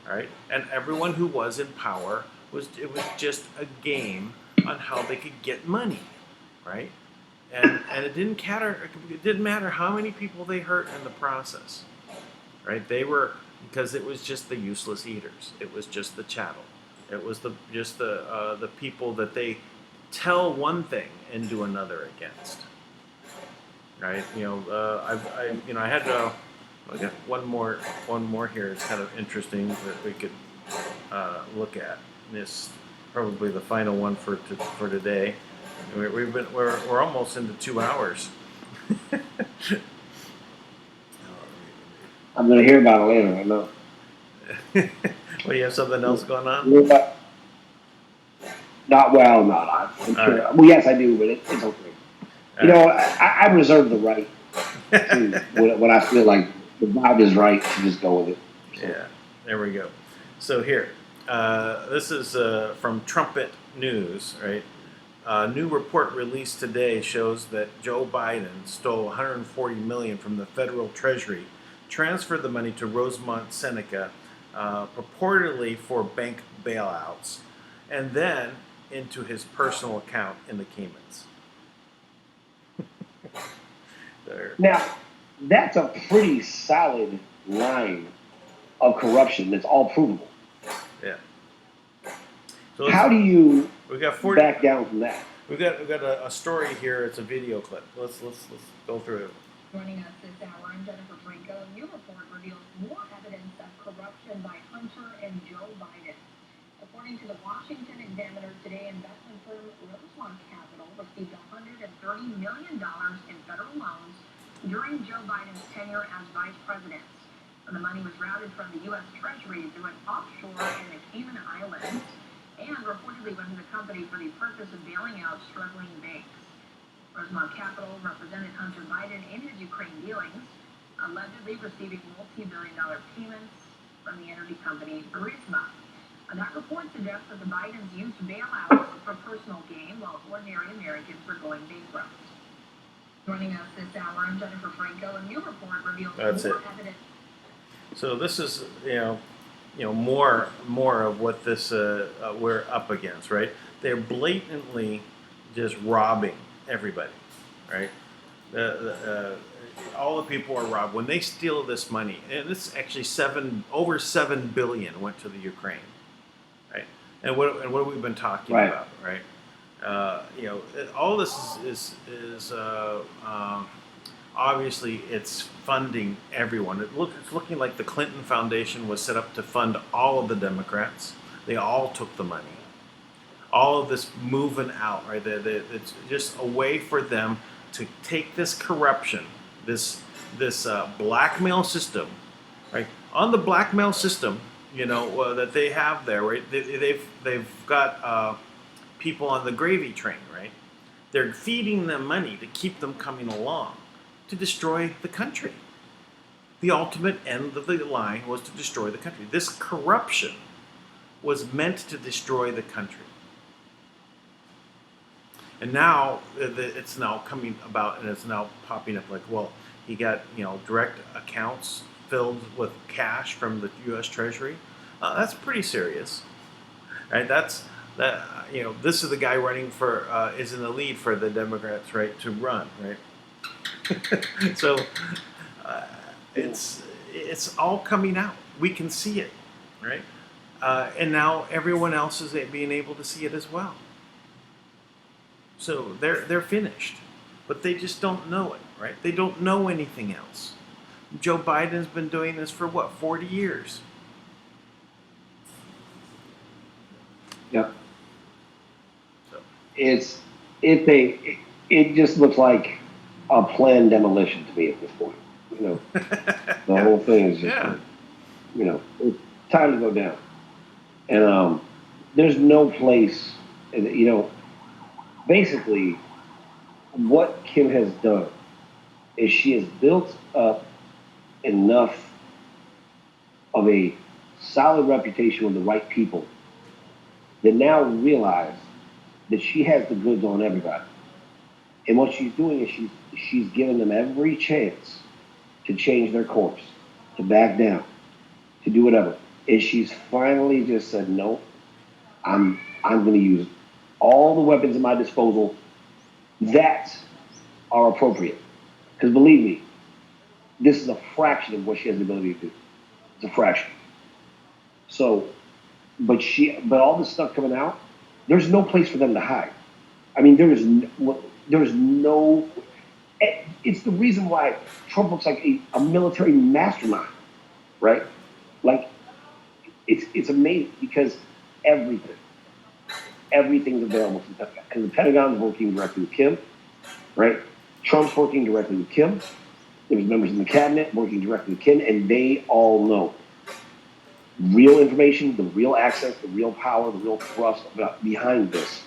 right? And everyone who was in power was just a game on how they could get money, right? And it didn't matter how many people they hurt in the process, right? Because it was just the useless eaters. It was just the chattel. It was the people that they tell one thing and do another against, right? I had I got one more here. It's kind of interesting that we could look at. This probably the final one for today. We're almost into 2 hours. I'm going to hear about it later. I know. Well, you have something else going on? Not well, not. I'm sure. Right. Well, yes, I do, but it's okay. I reserve the right to when I feel like the vibe is right to just go with it. So. Yeah, there we go. So here, this is from Trumpet News, right? A new report released today shows that Joe Biden stole $140 million from the federal treasury, transferred the money to Rosemont Seneca, purportedly for bank bailouts, and then into his personal account in the Caymans. Now, that's a pretty solid line of corruption that's all provable. Yeah. So how do you back down from that? We've got a story here. It's a video clip. Let's go through it. Joining us this hour, I'm Jennifer Franco. A new report reveals more evidence of corruption by Hunter and Joe Biden. According to the Washington Examiner today, investment firm Rosemont Capital received $130 million in federal loans during Joe Biden's tenure as vice president. And the money was routed from the U.S. Treasury through an offshore in the Cayman Islands, and reportedly went to the company for the purpose of bailing out struggling banks. Rosemont Capital represented Hunter Biden in his Ukraine dealings, allegedly receiving multi-billion-dollar payments from the energy company Burisma. And that report suggests that the Bidens used bailouts for personal gain while ordinary Americans were going bankrupt. Joining us this hour, I'm Jennifer Franco. A new report reveals more evidence. So this is more of what this we're up against, right? They're blatantly just robbing everybody, right? All the people are robbed when they steal this money, and it's actually over $7 billion went to the Ukraine, right? And what have we been talking about, right? All this is obviously it's funding everyone. It's looking like the Clinton Foundation was set up to fund all of the Democrats. They all took the money. All of this moving out, right? It's just a way for them to take this corruption, this blackmail system, right? On the blackmail system, that they have there, right? They've got people on the gravy train, right? They're feeding them money to keep them coming along, to destroy the country. The ultimate end of the line was to destroy the country. This corruption was meant to destroy the country. And now it's now coming about, and it's now popping up like, well, he got direct accounts filled with cash from the U.S. Treasury. That's pretty serious, right? That's that this is the guy running for is in the lead for the Democrats, right, to run, right. So it's all coming out. We can see it, right, and now everyone else is being able to see it as well. So they're finished, but they just don't know it, right? They don't know anything else. Joe Biden's been doing this for what, 40 years? Yeah. So It just looks like a planned demolition to me at this point. The whole thing is just it's time to go down. And there's no place, basically what Kim has done is she has built up enough of a solid reputation with the right people that now realize that she has the goods on everybody. And what she's doing is she's giving them every chance to change their course, to back down, to do whatever. And she's finally just said, no, I'm going to use all the weapons at my disposal that are appropriate. Because believe me, this is a fraction of what she has the ability to do. It's a fraction. So, but all this stuff coming out, there's no place for them to hide. I mean, there is no. It's the reason why Trump looks like a military mastermind, right? Like, it's amazing because everything's available to the Pentagon. Because the Pentagon's working directly with Kim, right? Trump's working directly with Kim. There's members in the cabinet working directly with Kim, and they all know real information, the real access, the real power, the real thrust behind this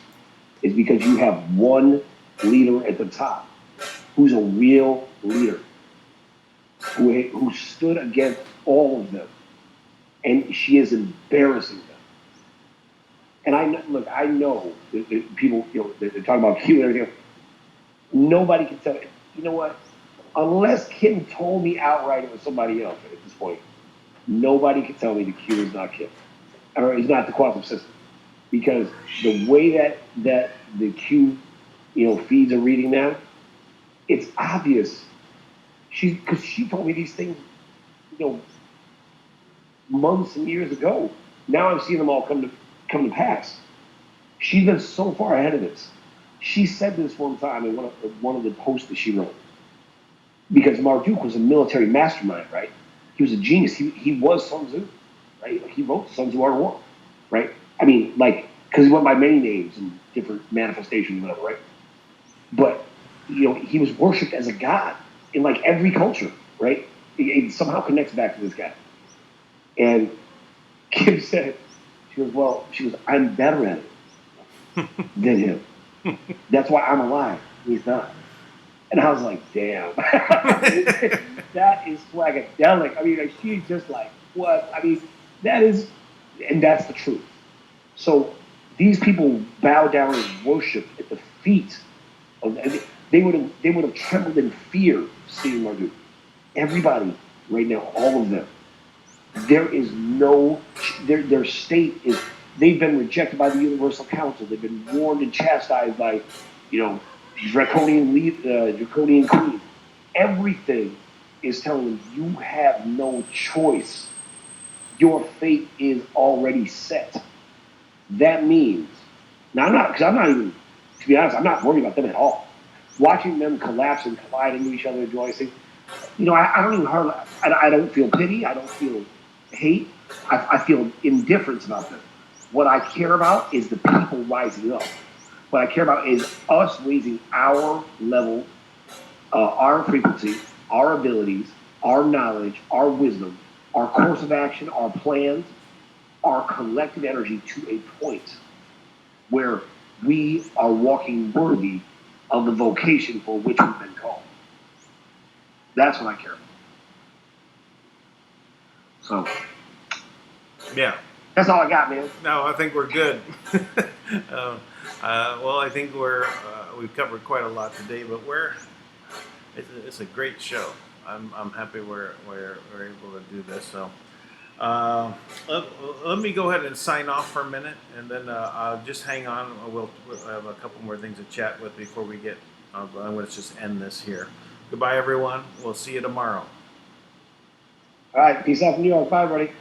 is because you have one leader at the top who's a real leader, who stood against all of them, and she is embarrassing them. And I know that people, they're talking about Q and everything. Nobody can tell me. You know what? Unless Kim told me outright it was somebody else at this point, nobody can tell me the Q is not Kim, or is not the quantum system, because the way that the Q, feeds are reading now, it's obvious. Because she told me these things, months and years ago. Now I'm seeing them all come to pass. She's been so far ahead of this. She said this one time in one of the posts that she wrote. Because Marduk was a military mastermind, right? He was a genius. He was Sun Tzu, right? Like, he wrote Sun Tzu Art of War, right? I mean, because he went by many names and different manifestations, whatever, right? But, he was worshipped as a god in every culture, right? It somehow connects back to this guy. And Kim said, she goes, I'm better at it than him. That's why I'm alive. He's not. And I was like, damn. That is swagadelic. I mean, she's just like, what? I mean, and that's the truth. So these people bow down and worship at the feet of, they would have trembled in fear seeing Marduk. Everybody right now, all of them. There is their state is, they've been rejected by the Universal Council. They've been warned and chastised by, draconian queen. Everything is telling them you have no choice. Your fate is already set. That means, now I'm not even, to be honest, I'm not worried about them at all. Watching them collapse and collide into each other and do things, I don't even I don't feel pity. I don't feel hate. I feel indifference about them. What I care about is the people rising up. What I care about is us raising our level, our frequency, our abilities, our knowledge, our wisdom, our course of action, our plans, our collective energy to a point where we are walking worthy of the vocation for which we've been called. That's what I care about. So, yeah. That's all I got, man. No, I think we're good. Well, I think we've covered quite a lot today, but it's a great show. I'm happy we're able to do this. So Let, let me go ahead and sign off for a minute, and then just hang on. We'll have a couple more things to chat with before we get. I'm going to just end this here. Goodbye, everyone. We'll see you tomorrow. All right, peace out from New York. Bye, everybody.